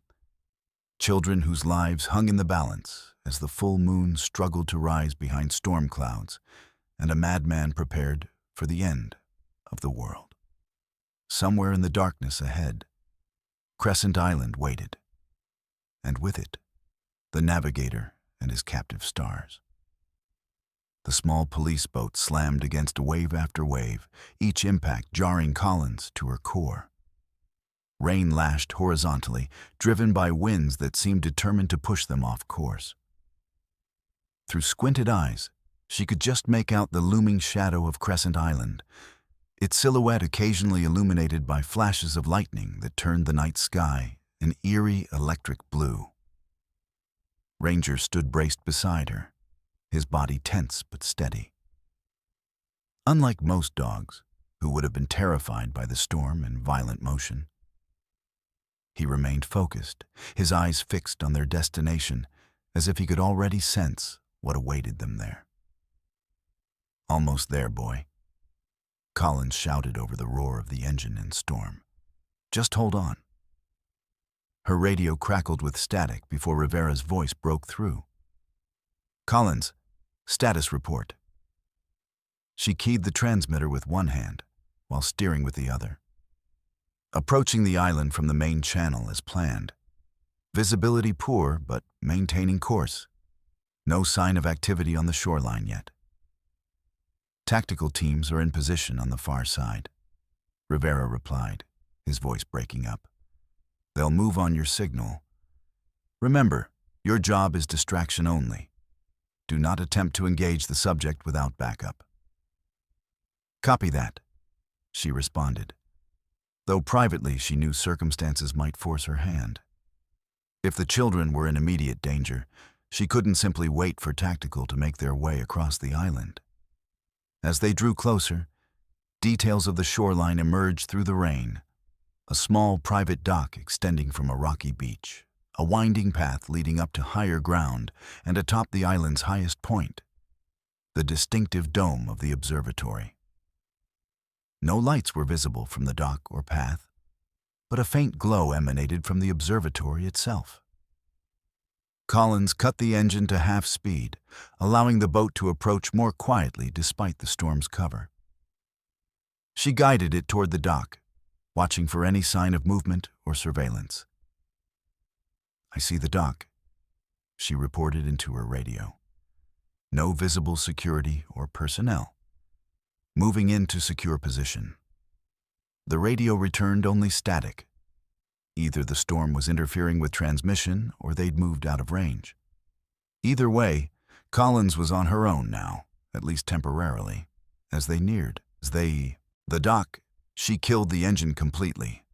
Children whose lives hung in the balance as the full moon struggled to rise behind storm clouds and a madman prepared for the end of the world. Somewhere in the darkness ahead, Crescent Island waited, and with it, the navigator and his captive stars. The small police boat slammed against wave after wave, each impact jarring Collins to her core. Rain lashed horizontally, driven by winds that seemed determined to push them off course. Through squinted eyes, she could just make out the looming shadow of Crescent Island, its silhouette occasionally illuminated by flashes of lightning that turned the night sky an eerie electric blue. Ranger stood braced beside her, his body tense but steady. Unlike most dogs, who would have been terrified by the storm and violent motion, he remained focused, his eyes fixed on their destination, as if he could already sense what awaited them there. "Almost there, boy," Collins shouted over the roar of the engine and storm. "Just hold on." Her radio crackled with static before Rivera's voice broke through. "Collins, status report." She keyed the transmitter with one hand while steering with the other. "Approaching the island from the main channel as planned. Visibility poor, but maintaining course. No sign of activity on the shoreline yet. Tactical teams are in position on the far side," Rivera replied, his voice breaking up. "They'll move on your signal. Remember, your job is distraction only. Do not attempt to engage the subject without backup." "Copy that," she responded, though privately she knew circumstances might force her hand. If the children were in immediate danger, she couldn't simply wait for Tactical to make their way across the island. As they drew closer, details of the shoreline emerged through the rain. A small private dock extending from a rocky beach, a winding path leading up to higher ground, and atop the island's highest point, the distinctive dome of the observatory. No lights were visible from the dock or path, but a faint glow emanated from the observatory itself. Collins cut the engine to half speed, allowing the boat to approach more quietly despite the storm's cover. She guided it toward the dock, watching for any sign of movement or surveillance. "I see the dock," she reported into her radio. "No visible security or personnel. Moving into secure position." The radio returned only static. Either the storm was interfering with transmission or they'd moved out of range. Either way, Collins was on her own now, at least temporarily. As they neared the dock, she killed the engine completely,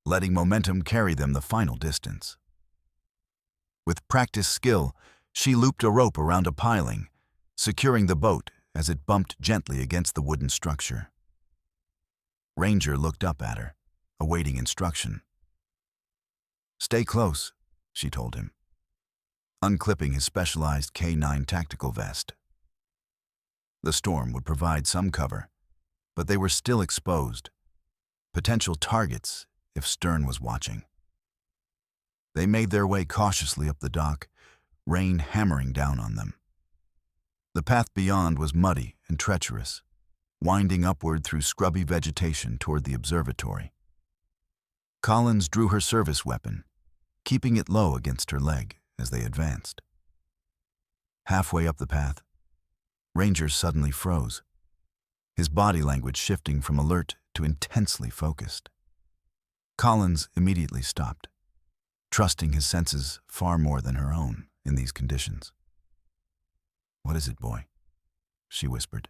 letting momentum carry them the final distance. With practiced skill, she looped a rope around a piling, securing the boat as it bumped gently against the wooden structure. Ranger looked up at her, awaiting instruction. "Stay close," she told him, unclipping his specialized K9 tactical vest. The storm would provide some cover, but they were still exposed, potential targets if Stern was watching. They made their way cautiously up the dock, rain hammering down on them. The path beyond was muddy and treacherous, winding upward through scrubby vegetation toward the observatory. Collins drew her service weapon, keeping it low against her leg as they advanced. Halfway up the path, Ranger suddenly froze, his body language shifting from alert to intensely focused. Collins immediately stopped, trusting his senses far more than her own in these conditions. "What is it, boy?" she whispered.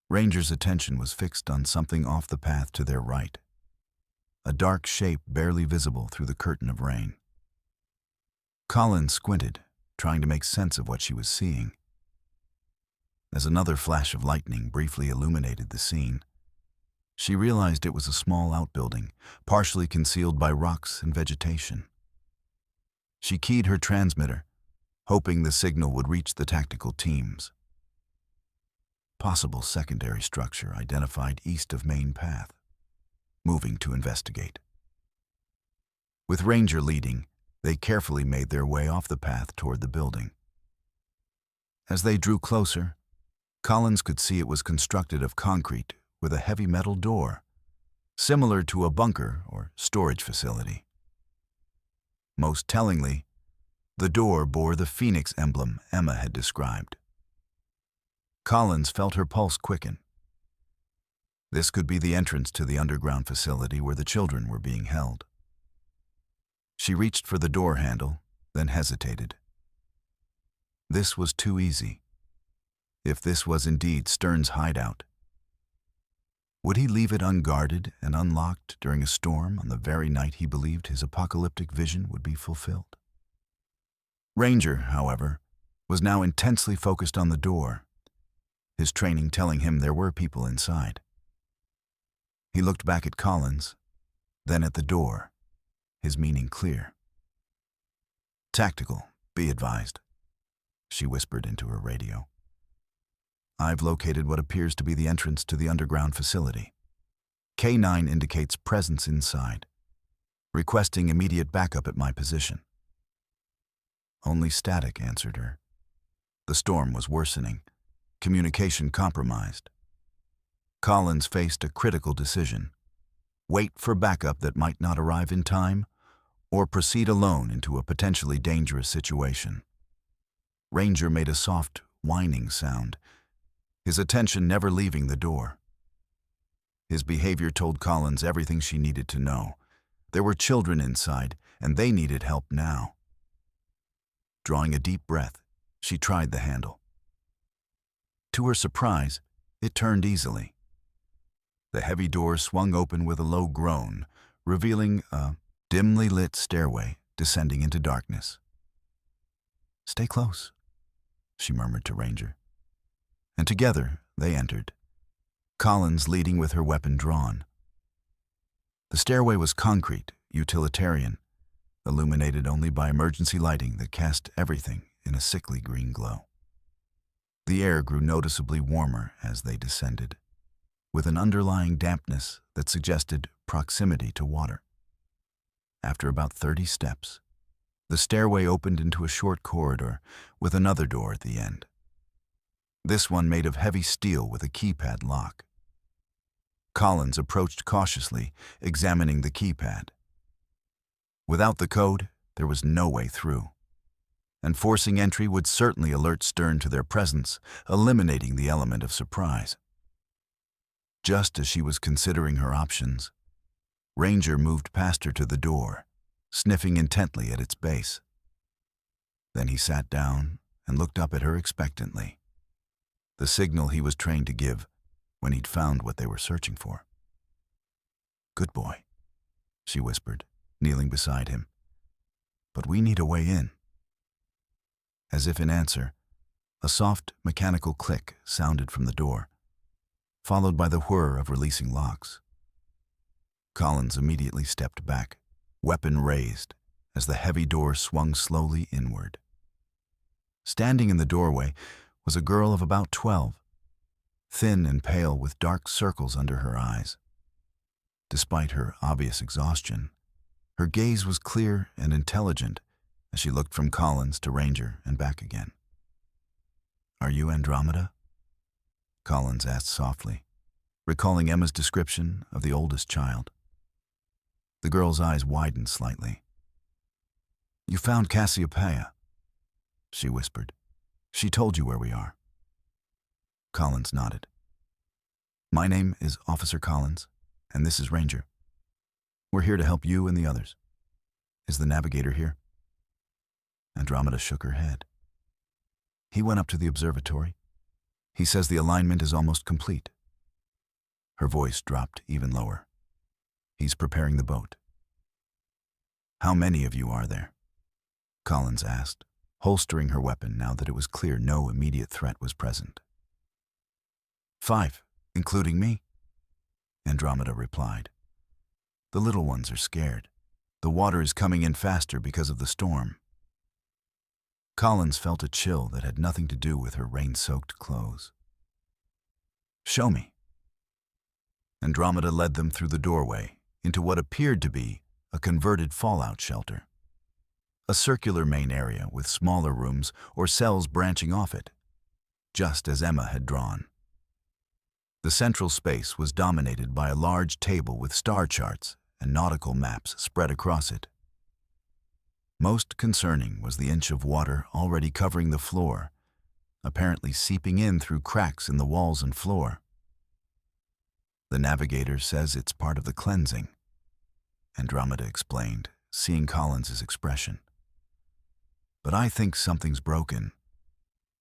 Ranger's attention was fixed on something off the path to their right, a dark shape barely visible through the curtain of rain. Collins squinted, trying to make sense of what she was seeing. As another flash of lightning briefly illuminated the scene, she realized it was a small outbuilding, partially concealed by rocks and vegetation. She keyed her transmitter, hoping the signal would reach the tactical teams. Possible secondary structure identified east of main path, moving to investigate. With Ranger leading, they carefully made their way off the path toward the building. As they drew closer, Collins could see it was constructed of concrete with a heavy metal door, similar to a bunker or storage facility. Most tellingly, the door bore the phoenix emblem Emma had described. Collins felt her pulse quicken. This could be the entrance to the underground facility where the children were being held. She reached for the door handle, then hesitated. This was too easy. If this was indeed Stern's hideout, would he leave it unguarded and unlocked during a storm on the very night he believed his apocalyptic vision would be fulfilled? Ranger, however, was now intensely focused on the door, his training telling him there were people inside. He looked back at Collins, then at the door, his meaning clear. "Tactical, be advised," she whispered into her radio. "I've located what appears to be the entrance to the underground facility. K9 indicates presence inside, requesting immediate backup at my position." Only static answered her. The storm was worsening, communication compromised. Collins faced a critical decision: wait for backup that might not arrive in time, or proceed alone into a potentially dangerous situation. Ranger made a soft, whining sound, his attention never leaving the door. His behavior told Collins everything she needed to know. There were children inside, and they needed help now. Drawing a deep breath, she tried the handle. To her surprise, it turned easily. The heavy door swung open with a low groan, revealing a dimly lit stairway descending into darkness. "Stay close," she murmured to Ranger. And together they entered, Collins leading with her weapon drawn. The stairway was concrete, utilitarian, illuminated only by emergency lighting that cast everything in a sickly green glow. The air grew noticeably warmer as they descended, with an underlying dampness that suggested proximity to water. After about 30 steps, the stairway opened into a short corridor with another door at the end. This one made of heavy steel with a keypad lock. Collins approached cautiously, examining the keypad. Without the code, there was no way through, and forcing entry would certainly alert Stern to their presence, eliminating the element of surprise. Just as she was considering her options, Ranger moved past her to the door, sniffing intently at its base. Then he sat down and looked up at her expectantly, the signal he was trained to give when he'd found what they were searching for. "Good boy," she whispered, kneeling beside him. "But we need a way in." As if in answer, a soft, mechanical click sounded from the door, followed by the whir of releasing locks. Collins immediately stepped back, weapon raised, as the heavy door swung slowly inward. Standing in the doorway was a girl of about 12, thin and pale with dark circles under her eyes. Despite her obvious exhaustion, her gaze was clear and intelligent as she looked from Collins to Ranger and back again. "Are you Andromeda?" Collins asked softly, recalling Emma's description of the oldest child. The girl's eyes widened slightly. "You found Cassiopeia," she whispered. "She told you where we are." Collins nodded. "My name is Officer Collins, and this is Ranger. We're here to help you and the others. Is the navigator here?" Andromeda shook her head. "He went up to the observatory. He says the alignment is almost complete." Her voice dropped even lower. "He's preparing the boat." "How many of you are there?" Collins asked, holstering her weapon now that it was clear no immediate threat was present. "5, including me," Andromeda replied. "The little ones are scared. The water is coming in faster because of the storm." Collins felt a chill that had nothing to do with her rain-soaked clothes. "Show me." Andromeda led them through the doorway into what appeared to be a converted fallout shelter. A circular main area with smaller rooms or cells branching off it, just as Emma had drawn. The central space was dominated by a large table with star charts and nautical maps spread across it. Most concerning was the inch of water already covering the floor, apparently seeping in through cracks in the walls and floor. "The navigator says it's part of the cleansing," Andromeda explained, seeing Collins's expression. "But I think something's broken.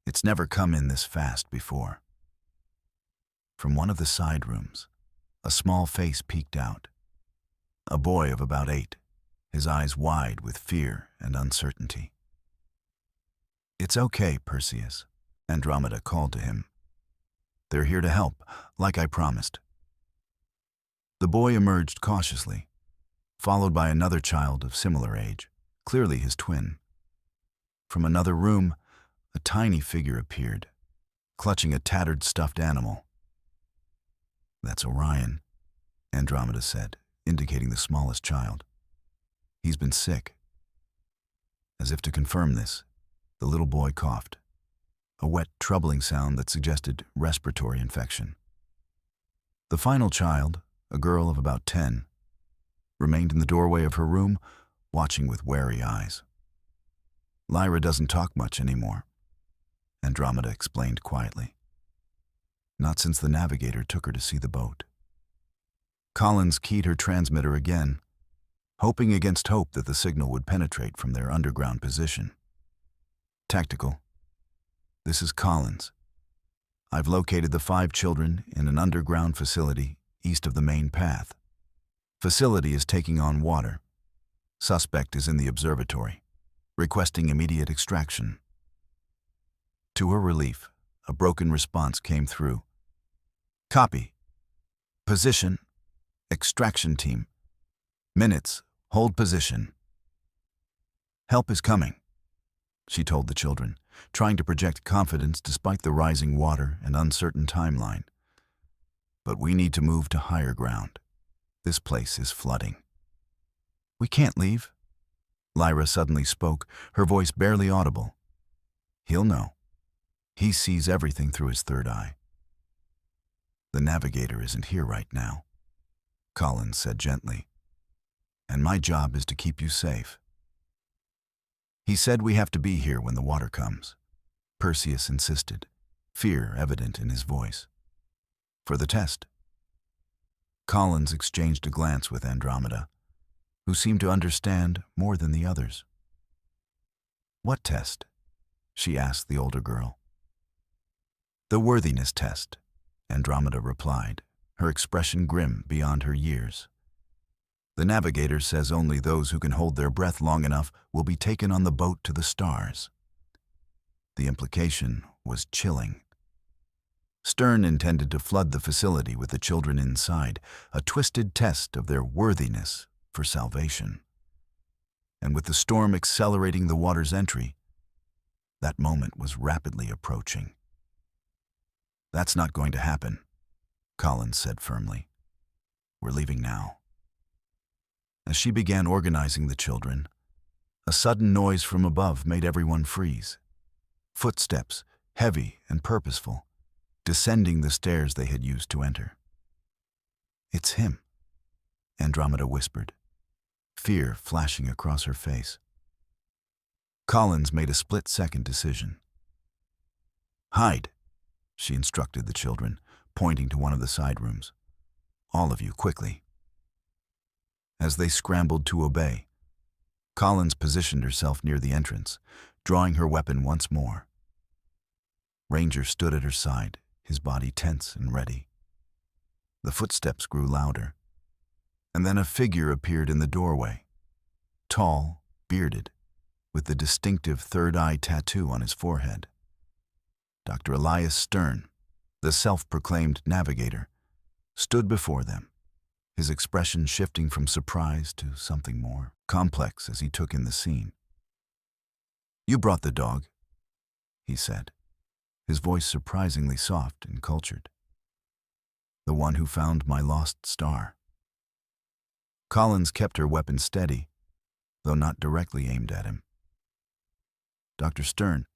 It's never come in this fast before." From one of the side rooms, a small face peeked out. A boy of about 8, his eyes wide with fear and uncertainty. "It's okay, Perseus," Andromeda called to him. "They're here to help, like I promised." The boy emerged cautiously, followed by another child of similar age, clearly his twin. From another room, a tiny figure appeared, clutching a tattered stuffed animal. "That's Orion," Andromeda said, indicating the smallest child. "He's been sick." As if to confirm this, the little boy coughed, a wet, troubling sound that suggested respiratory infection. The final child, a girl of about 10, remained in the doorway of her room, watching with wary eyes. "Lyra doesn't talk much anymore," Andromeda explained quietly. "Not since the navigator took her to see the boat." Collins keyed her transmitter again, hoping against hope that the signal would penetrate from their underground position. "Tactical. This is Collins. I've located the 5 children in an underground facility east of the main path. Facility is taking on water. Suspect is in the observatory, requesting immediate extraction." To her relief, a broken response came through. "Copy. Position. Extraction team. Minutes. Hold position." "Help is coming," she told the children, trying to project confidence despite the rising water and uncertain timeline. "But we need to move to higher ground. This place is flooding." "We can't leave," Lyra suddenly spoke, her voice barely audible. "He'll know. He sees everything through his third eye." "The navigator isn't here right now," Collins said gently. "And my job is to keep you safe." "He said we have to be here when the water comes," Perseus insisted, fear evident in his voice. "For the test." Collins exchanged a glance with Andromeda, who seemed to understand more than the others. "What test?" she asked the older girl. "The worthiness test," Andromeda replied, her expression grim beyond her years. "The navigator says only those who can hold their breath long enough will be taken on the boat to the stars." The implication was chilling. Stern intended to flood the facility with the children inside, a twisted test of their worthiness for salvation. And with the storm accelerating the water's entry, that moment was rapidly approaching. "That's not going to happen," Collins said firmly. "We're leaving now." As she began organizing the children, a sudden noise from above made everyone freeze. Footsteps, heavy and purposeful, descending the stairs they had used to enter. "It's him," Andromeda whispered, fear flashing across her face. Collins made a split-second decision. "Hide," she instructed the children, pointing to one of the side rooms. "All of you, quickly." As they scrambled to obey, Collins positioned herself near the entrance, drawing her weapon once more. Ranger stood at her side, his body tense and ready. The footsteps grew louder, and then a figure appeared in the doorway, tall, bearded, with the distinctive third-eye tattoo on his forehead. Dr. Elias Stern, the self-proclaimed navigator, stood before them, his expression shifting from surprise to something more complex as he took in the scene. "You brought the dog," he said, his voice surprisingly soft and cultured. "The one who found my lost star." Collins kept her weapon steady, though not directly aimed at him. "Dr. Stern,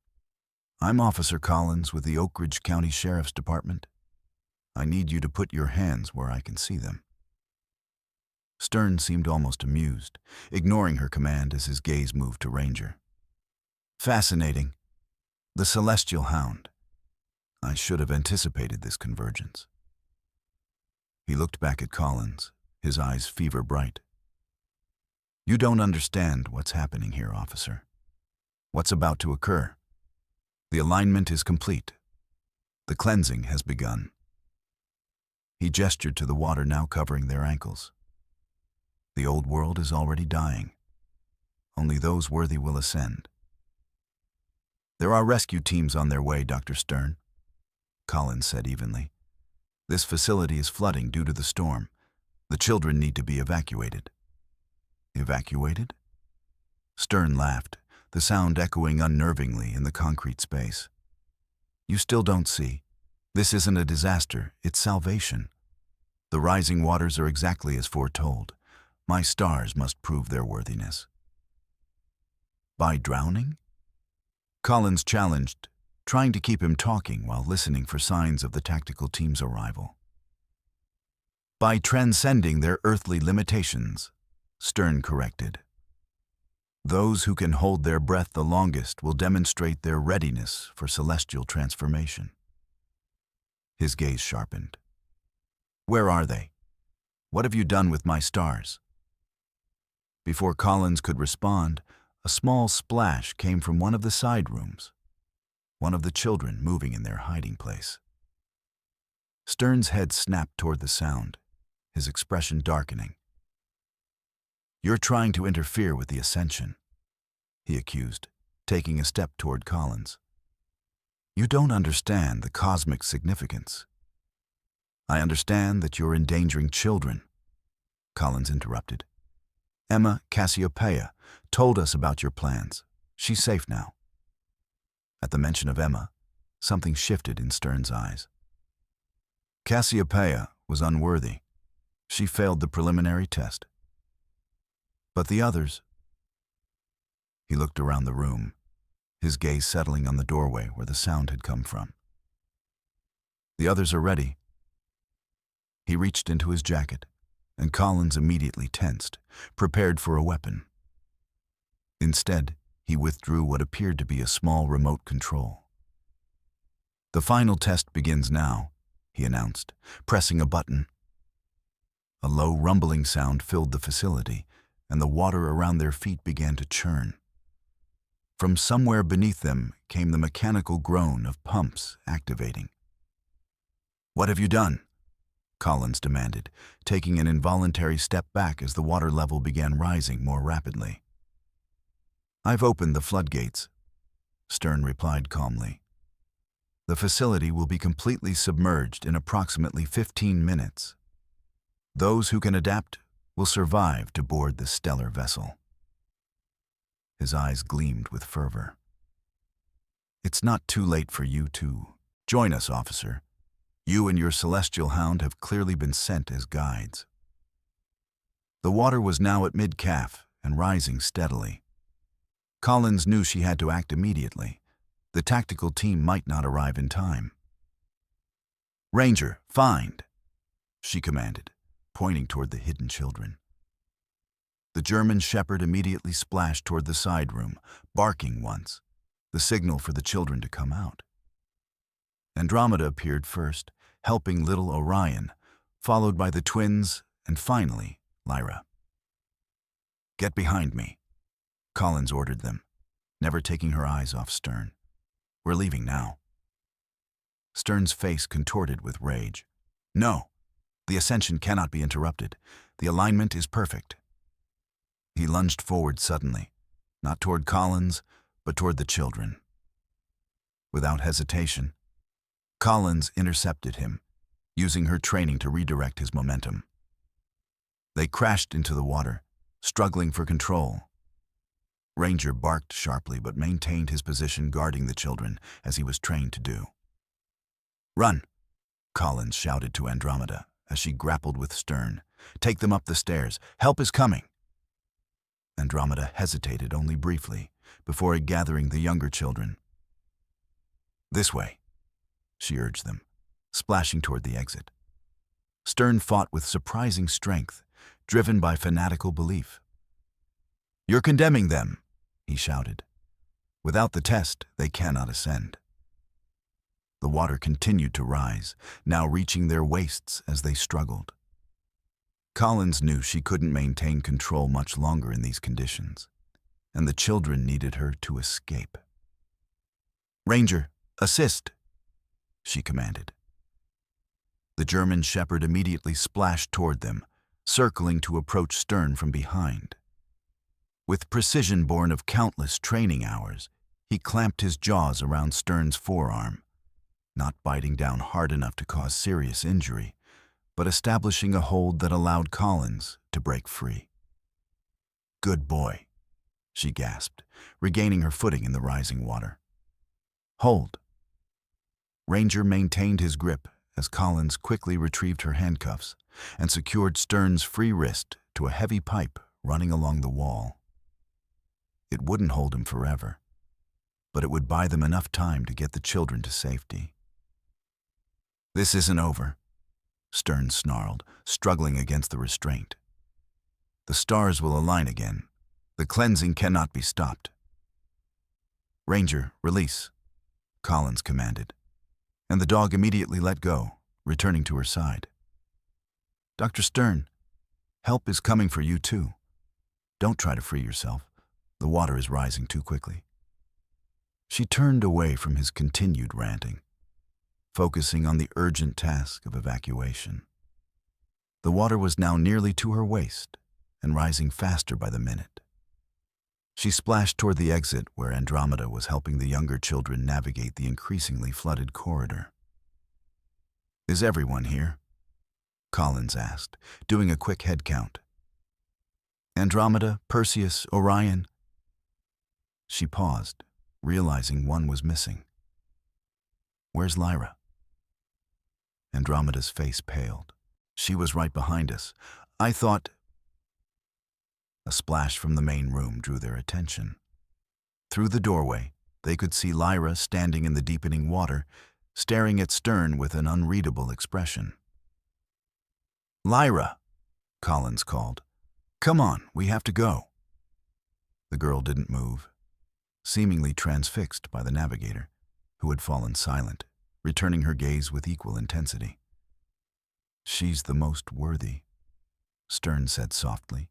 I'm Officer Collins with the Oakridge County Sheriff's Department. I need you to put your hands where I can see them." Stern seemed almost amused, ignoring her command as his gaze moved to Ranger. "Fascinating. The celestial hound. I should have anticipated this convergence." He looked back at Collins, his eyes fever bright. "You don't understand what's happening here, officer. What's about to occur? The alignment is complete. The cleansing has begun." He gestured to the water now covering their ankles. "The old world is already dying. Only those worthy will ascend." "There are rescue teams on their way, Dr. Stern," Collins said evenly. "This facility is flooding due to the storm. The children need to be evacuated." "Evacuated?" Stern laughed, the sound echoing unnervingly in the concrete space. "You still don't see. This isn't a disaster, it's salvation. The rising waters are exactly as foretold. My stars must prove their worthiness." "By drowning?" Collins challenged, trying to keep him talking while listening for signs of the tactical team's arrival. "By transcending their earthly limitations," Stern corrected. "Those who can hold their breath the longest will demonstrate their readiness for celestial transformation." His gaze sharpened. "Where are they? What have you done with my stars?" Before Collins could respond, a small splash came from one of the side rooms, one of the children moving in their hiding place. Stern's head snapped toward the sound, his expression darkening. "You're trying to interfere with the ascension," he accused, taking a step toward Collins. "You don't understand the cosmic significance." "I understand that you're endangering children," Collins interrupted. "Emma Cassiopeia told us about your plans. She's safe now." At the mention of Emma, something shifted in Stern's eyes. Cassiopeia was unworthy. She failed the preliminary test. But the others... He looked around the room, his gaze settling on the doorway where the sound had come from. "The others are ready." He reached into his jacket, and Collins immediately tensed, prepared for a weapon. Instead, he withdrew what appeared to be a small remote control. "The final test begins now," he announced, pressing a button. A low rumbling sound filled the facility, and the water around their feet began to churn. From somewhere beneath them came the mechanical groan of pumps activating. "What have you done?" Collins demanded, taking an involuntary step back as the water level began rising more rapidly. "I've opened the floodgates," Stern replied calmly. The facility will be completely submerged in approximately 15 minutes. Those who can adapt will survive to board the stellar vessel." His eyes gleamed with fervor. "It's not too late for you to join us, officer. You and your celestial hound have clearly been sent as guides." The water was now at mid-calf and rising steadily. Collins knew she had to act immediately. The tactical team might not arrive in time. "Ranger, find," she commanded, pointing toward the hidden children. The German shepherd immediately splashed toward the side room, barking once, the signal for the children to come out. Andromeda appeared first, helping little Orion, followed by the twins, and finally, Lyra. "Get behind me," Collins ordered them, never taking her eyes off Stern. "We're leaving now." Stern's face contorted with rage. "No, the ascension cannot be interrupted. The alignment is perfect." He lunged forward suddenly, not toward Collins, but toward the children. Without hesitation, Collins intercepted him, using her training to redirect his momentum. They crashed into the water, struggling for control. Ranger barked sharply but maintained his position, guarding the children as he was trained to do. "Run!" Collins shouted to Andromeda as she grappled with Stern. "Take them up the stairs. Help is coming." Andromeda hesitated only briefly before gathering the younger children. "This way," she urged them, splashing toward the exit. Stern fought with surprising strength, driven by fanatical belief. "You're condemning them," he shouted. "Without the test, they cannot ascend." The water continued to rise, now reaching their waists as they struggled. Collins knew she couldn't maintain control much longer in these conditions, and the children needed her to escape. "Ranger, assist," she commanded. The German shepherd immediately splashed toward them, circling to approach Stern from behind. With precision born of countless training hours, he clamped his jaws around Stern's forearm, not biting down hard enough to cause serious injury, but establishing a hold that allowed Collins to break free. "Good boy," she gasped, regaining her footing in the rising water. "Hold." Ranger maintained his grip as Collins quickly retrieved her handcuffs and secured Stern's free wrist to a heavy pipe running along the wall. It wouldn't hold him forever, but it would buy them enough time to get the children to safety. "This isn't over," Stern snarled, struggling against the restraint. "The stars will align again. The cleansing cannot be stopped." "Ranger, release," Collins commanded, and the dog immediately let go, returning to her side. "Dr. Stern, help is coming for you too. Don't try to free yourself. The water is rising too quickly." She turned away from his continued ranting, focusing on the urgent task of evacuation. The water was now nearly to her waist and rising faster by the minute. She splashed toward the exit where Andromeda was helping the younger children navigate the increasingly flooded corridor. "Is everyone here?" Collins asked, doing a quick head count. "Andromeda, Perseus, Orion." She paused, realizing one was missing. "Where's Lyra?" Andromeda's face paled. "She was right behind us. I thought—" A splash from the main room drew their attention. Through the doorway, they could see Lyra standing in the deepening water, staring at Stern with an unreadable expression. "Lyra," Collins called. "Come on, we have to go." The girl didn't move, seemingly transfixed by the navigator, who had fallen silent, returning her gaze with equal intensity. "She's the most worthy," Stern said softly,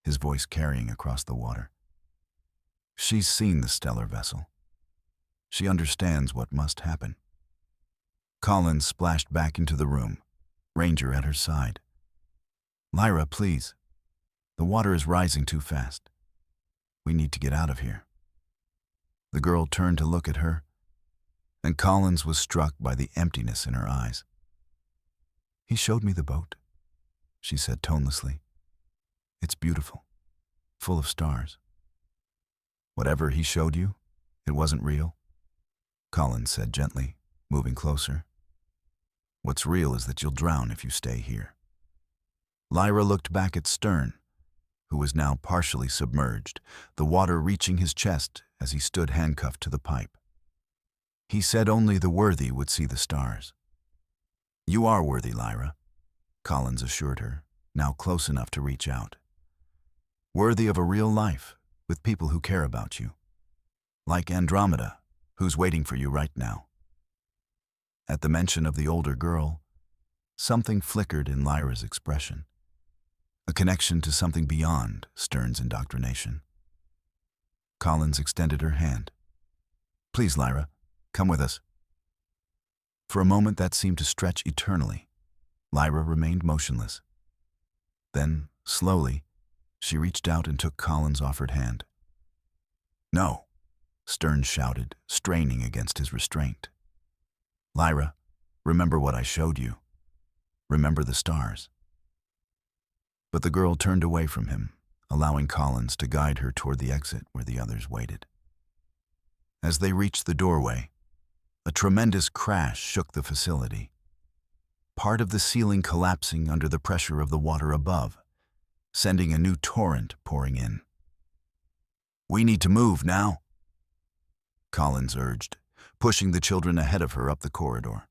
his voice carrying across the water. "She's seen the stellar vessel. She understands what must happen." Collins splashed back into the room, Ranger at her side. "Lyra, please. The water is rising too fast. We need to get out of here." The girl turned to look at her, and Collins was struck by the emptiness in her eyes. "He showed me the boat," she said tonelessly. "It's beautiful, full of stars." "Whatever he showed you, it wasn't real," Collins said gently, moving closer. "What's real is that you'll drown if you stay here." Lyra looked back at Stern, who was now partially submerged, the water reaching his chest as he stood handcuffed to the pipe. "He said only the worthy would see the stars." "You are worthy, Lyra," Collins assured her, now close enough to reach out. "Worthy of a real life, with people who care about you. Like Andromeda, who's waiting for you right now." At the mention of the older girl, something flickered in Lyra's expression. A connection to something beyond Stern's indoctrination. Collins extended her hand. "Please, Lyra, come with us." For a moment that seemed to stretch eternally. Lyra remained motionless. Then, slowly, she reached out and took Collins' offered hand. "No," Stern shouted, straining against his restraint. "Lyra, remember what I showed you. Remember the stars." But the girl turned away from him, allowing Collins to guide her toward the exit where the others waited. As they reached the doorway, a tremendous crash shook the facility, part of the ceiling collapsing under the pressure of the water above, sending a new torrent pouring in. "We need to move now," Collins urged, pushing the children ahead of her up the corridor.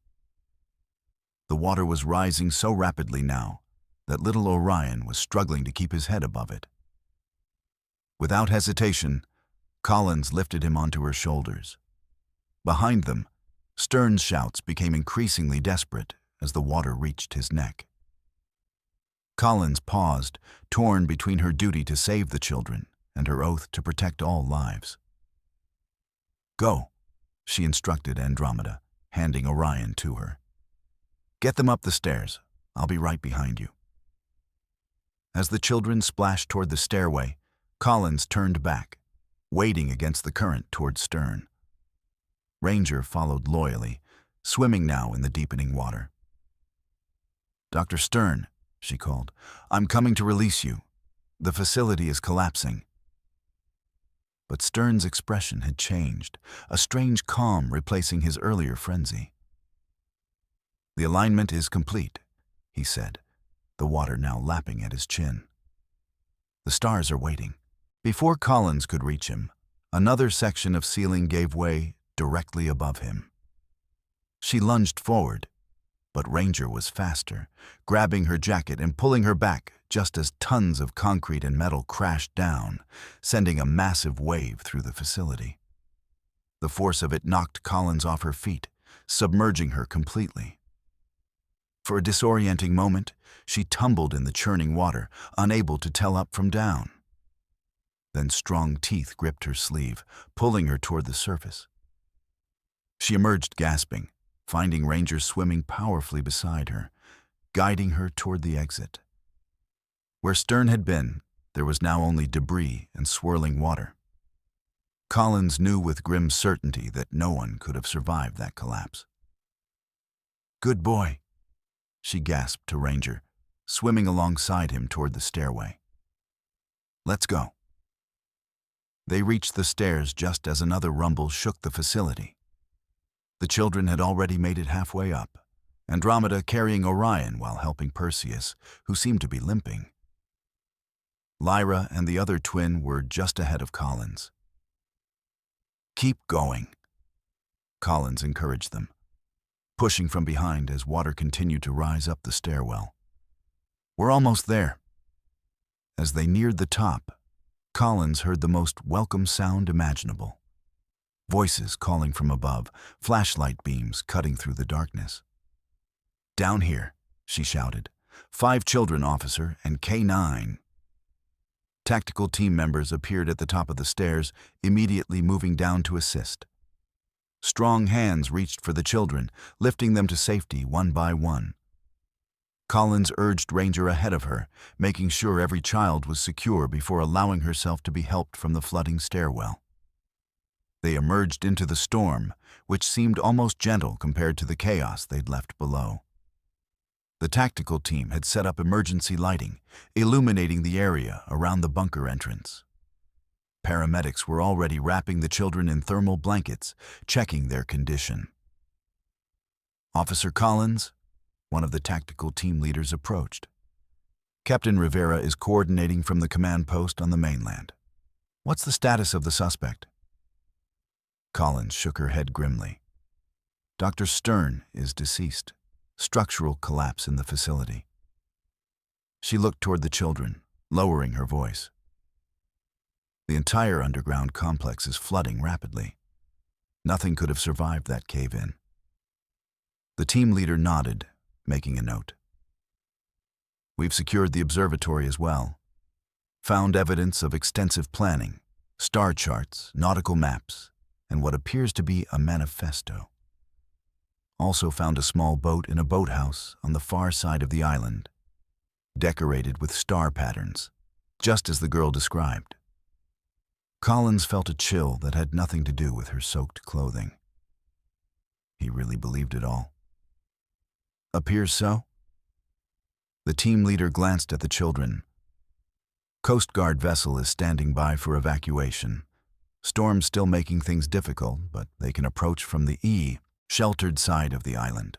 The water was rising so rapidly now that little Orion was struggling to keep his head above it. Without hesitation, Collins lifted him onto her shoulders. Behind them, Stern's shouts became increasingly desperate as the water reached his neck. Collins paused, torn between her duty to save the children and her oath to protect all lives. "Go," she instructed Andromeda, handing Orion to her. "Get them up the stairs. I'll be right behind you." As the children splashed toward the stairway, Collins turned back, wading against the current toward Stern. Ranger followed loyally, swimming now in the deepening water. "Dr. Stern," she called, "I'm coming to release you. The facility is collapsing." But Stern's expression had changed, a strange calm replacing his earlier frenzy. "The alignment is complete," he said, the water now lapping at his chin. "The stars are waiting." Before Collins could reach him, another section of ceiling gave way directly above him. She lunged forward, but Ranger was faster, grabbing her jacket and pulling her back just as tons of concrete and metal crashed down, sending a massive wave through the facility. The force of it knocked Collins off her feet, submerging her completely. For a disorienting moment, she tumbled in the churning water, unable to tell up from down. Then strong teeth gripped her sleeve, pulling her toward the surface. She emerged gasping, finding Ranger swimming powerfully beside her, guiding her toward the exit. Where Stern had been, there was now only debris and swirling water. Collins knew with grim certainty that no one could have survived that collapse. "Good boy," she gasped to Ranger, swimming alongside him toward the stairway. "Let's go." They reached the stairs just as another rumble shook the facility. The children had already made it halfway up, Andromeda carrying Orion while helping Perseus, who seemed to be limping. Lyra and the other twin were just ahead of Collins. "Keep going," Collins encouraged them, pushing from behind as water continued to rise up the stairwell. "We're almost there." As they neared the top, Collins heard the most welcome sound imaginable. Voices calling from above, flashlight beams cutting through the darkness. "Down here," she shouted. "5 children, officer, and K9. Tactical team members appeared at the top of the stairs, immediately moving down to assist. Strong hands reached for the children, lifting them to safety one by one. Collins urged Ranger ahead of her, making sure every child was secure before allowing herself to be helped from the flooding stairwell. They emerged into the storm, which seemed almost gentle compared to the chaos they'd left below. The tactical team had set up emergency lighting, illuminating the area around the bunker entrance. Paramedics were already wrapping the children in thermal blankets, checking their condition. Officer Collins, one of the tactical team leaders, approached. Captain Rivera is coordinating from the command post on the mainland. What's the status of the suspect? Collins shook her head grimly. Dr. Stern is deceased. Structural collapse in the facility. She looked toward the children, lowering her voice. The entire underground complex is flooding rapidly. Nothing could have survived that cave-in. The team leader nodded, making a note. We've secured the observatory as well. Found evidence of extensive planning, star charts, nautical maps, and what appears to be a manifesto. Also found a small boat in a boathouse on the far side of the island, decorated with star patterns, just as the girl described. Collins felt a chill that had nothing to do with her soaked clothing. He really believed it all. Appears so? The team leader glanced at the children. Coast Guard vessel is standing by for evacuation. Storm's still making things difficult, but they can approach from the sheltered side of the island.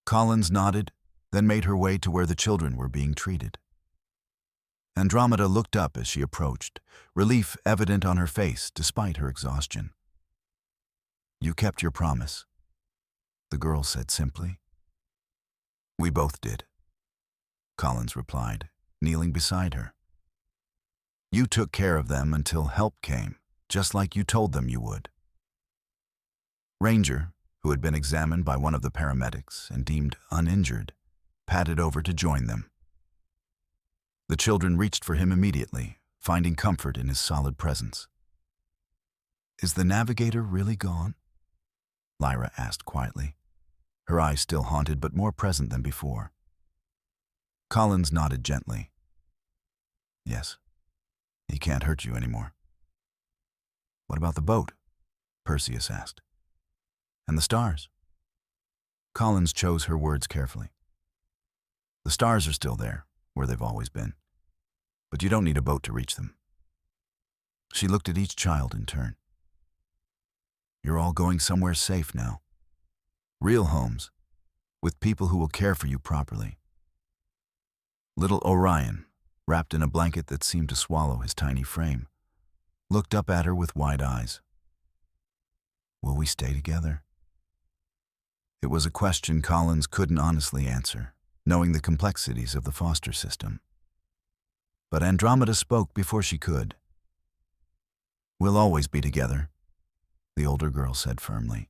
Collins nodded, then made her way to where the children were being treated. Andromeda looked up as she approached, relief evident on her face despite her exhaustion. You kept your promise, the girl said simply. We both did, Collins replied, kneeling beside her. You took care of them until help came, just like you told them you would. Ranger, who had been examined by one of the paramedics and deemed uninjured, padded over to join them. The children reached for him immediately, finding comfort in his solid presence. Is the navigator really gone? Lyra asked quietly, her eyes still haunted but more present than before. Collins nodded gently. Yes, he can't hurt you anymore. What about the boat? Perseus asked. And the stars? Collins chose her words carefully. The stars are still there, where they've always been. But you don't need a boat to reach them. She looked at each child in turn. You're all going somewhere safe now. Real homes, with people who will care for you properly. Little Orion, wrapped in a blanket that seemed to swallow his tiny frame, looked up at her with wide eyes. Will we stay together? It was a question Collins couldn't honestly answer, knowing the complexities of the foster system. But Andromeda spoke before she could. We'll always be together, the older girl said firmly.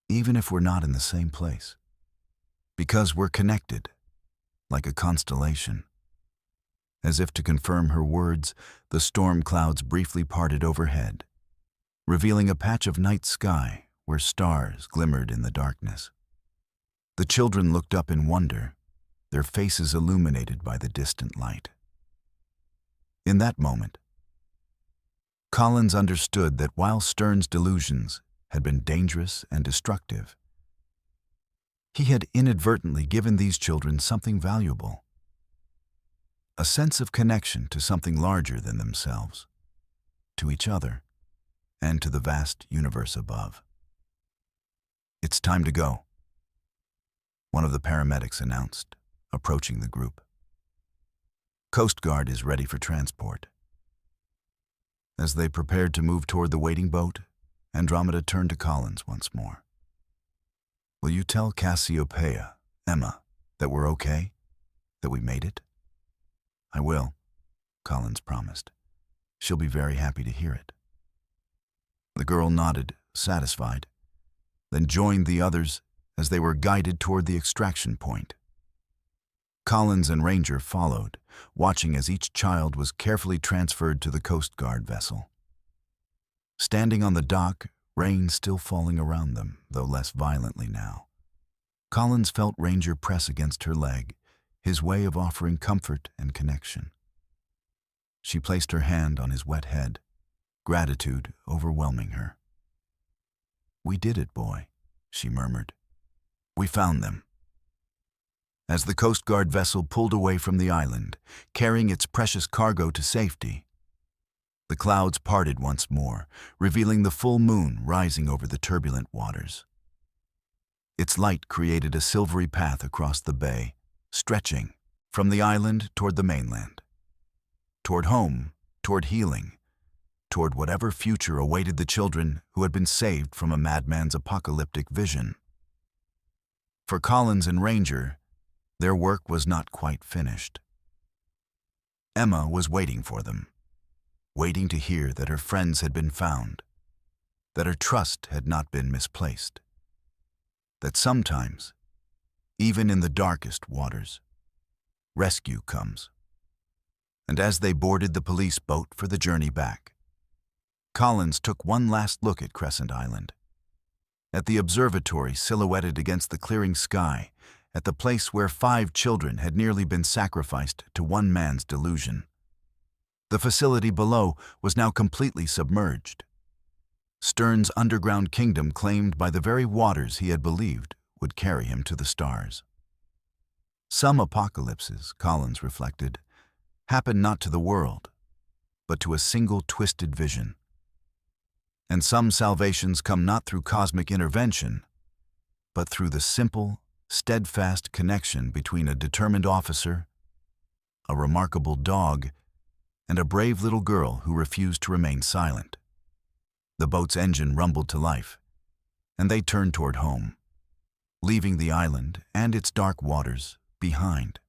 Even if we're not in the same place. Because we're connected, like a constellation. As if to confirm her words, the storm clouds briefly parted overhead, revealing a patch of night sky where stars glimmered in the darkness. The children looked up in wonder, their faces illuminated by the distant light. In that moment, Collins understood that while Stern's delusions had been dangerous and destructive, he had inadvertently given these children something valuable, a sense of connection to something larger than themselves, to each other, and to the vast universe above. It's time to go, one of the paramedics announced, approaching the group. Coast Guard is ready for transport. As they prepared to move toward the waiting boat, Andromeda turned to Collins once more. Will you tell Cassiopeia, Emma, that we're okay? That we made it? I will, Collins promised. She'll be very happy to hear it. The girl nodded, satisfied, then joined the others as they were guided toward the extraction point. Collins and Ranger followed, watching as each child was carefully transferred to the Coast Guard vessel. Standing on the dock, rain still falling around them, though less violently now. Collins felt Ranger press against her leg, his way of offering comfort and connection. She placed her hand on his wet head, gratitude overwhelming her. "We did it, boy," she murmured. "We found them." As the Coast Guard vessel pulled away from the island, carrying its precious cargo to safety, the clouds parted once more, revealing the full moon rising over the turbulent waters. Its light created a silvery path across the bay, stretching from the island toward the mainland, toward home, toward healing, toward whatever future awaited the children who had been saved from a madman's apocalyptic vision. For Collins and Ranger, their work was not quite finished. Emma was waiting for them, waiting to hear that her friends had been found, that her trust had not been misplaced, that sometimes, even in the darkest waters, rescue comes. And as they boarded the police boat for the journey back, Collins took one last look at Crescent Island, at the observatory silhouetted against the clearing sky, at the place where 5 children had nearly been sacrificed to one man's delusion. The facility below was now completely submerged. Stern's underground kingdom claimed by the very waters he had believed would carry him to the stars. Some apocalypses, Collins reflected, happen not to the world, but to a single twisted vision. And some salvations come not through cosmic intervention, but through the simple, steadfast connection between a determined officer, a remarkable dog, and a brave little girl who refused to remain silent. The boat's engine rumbled to life, and they turned toward home, leaving the island and its dark waters behind.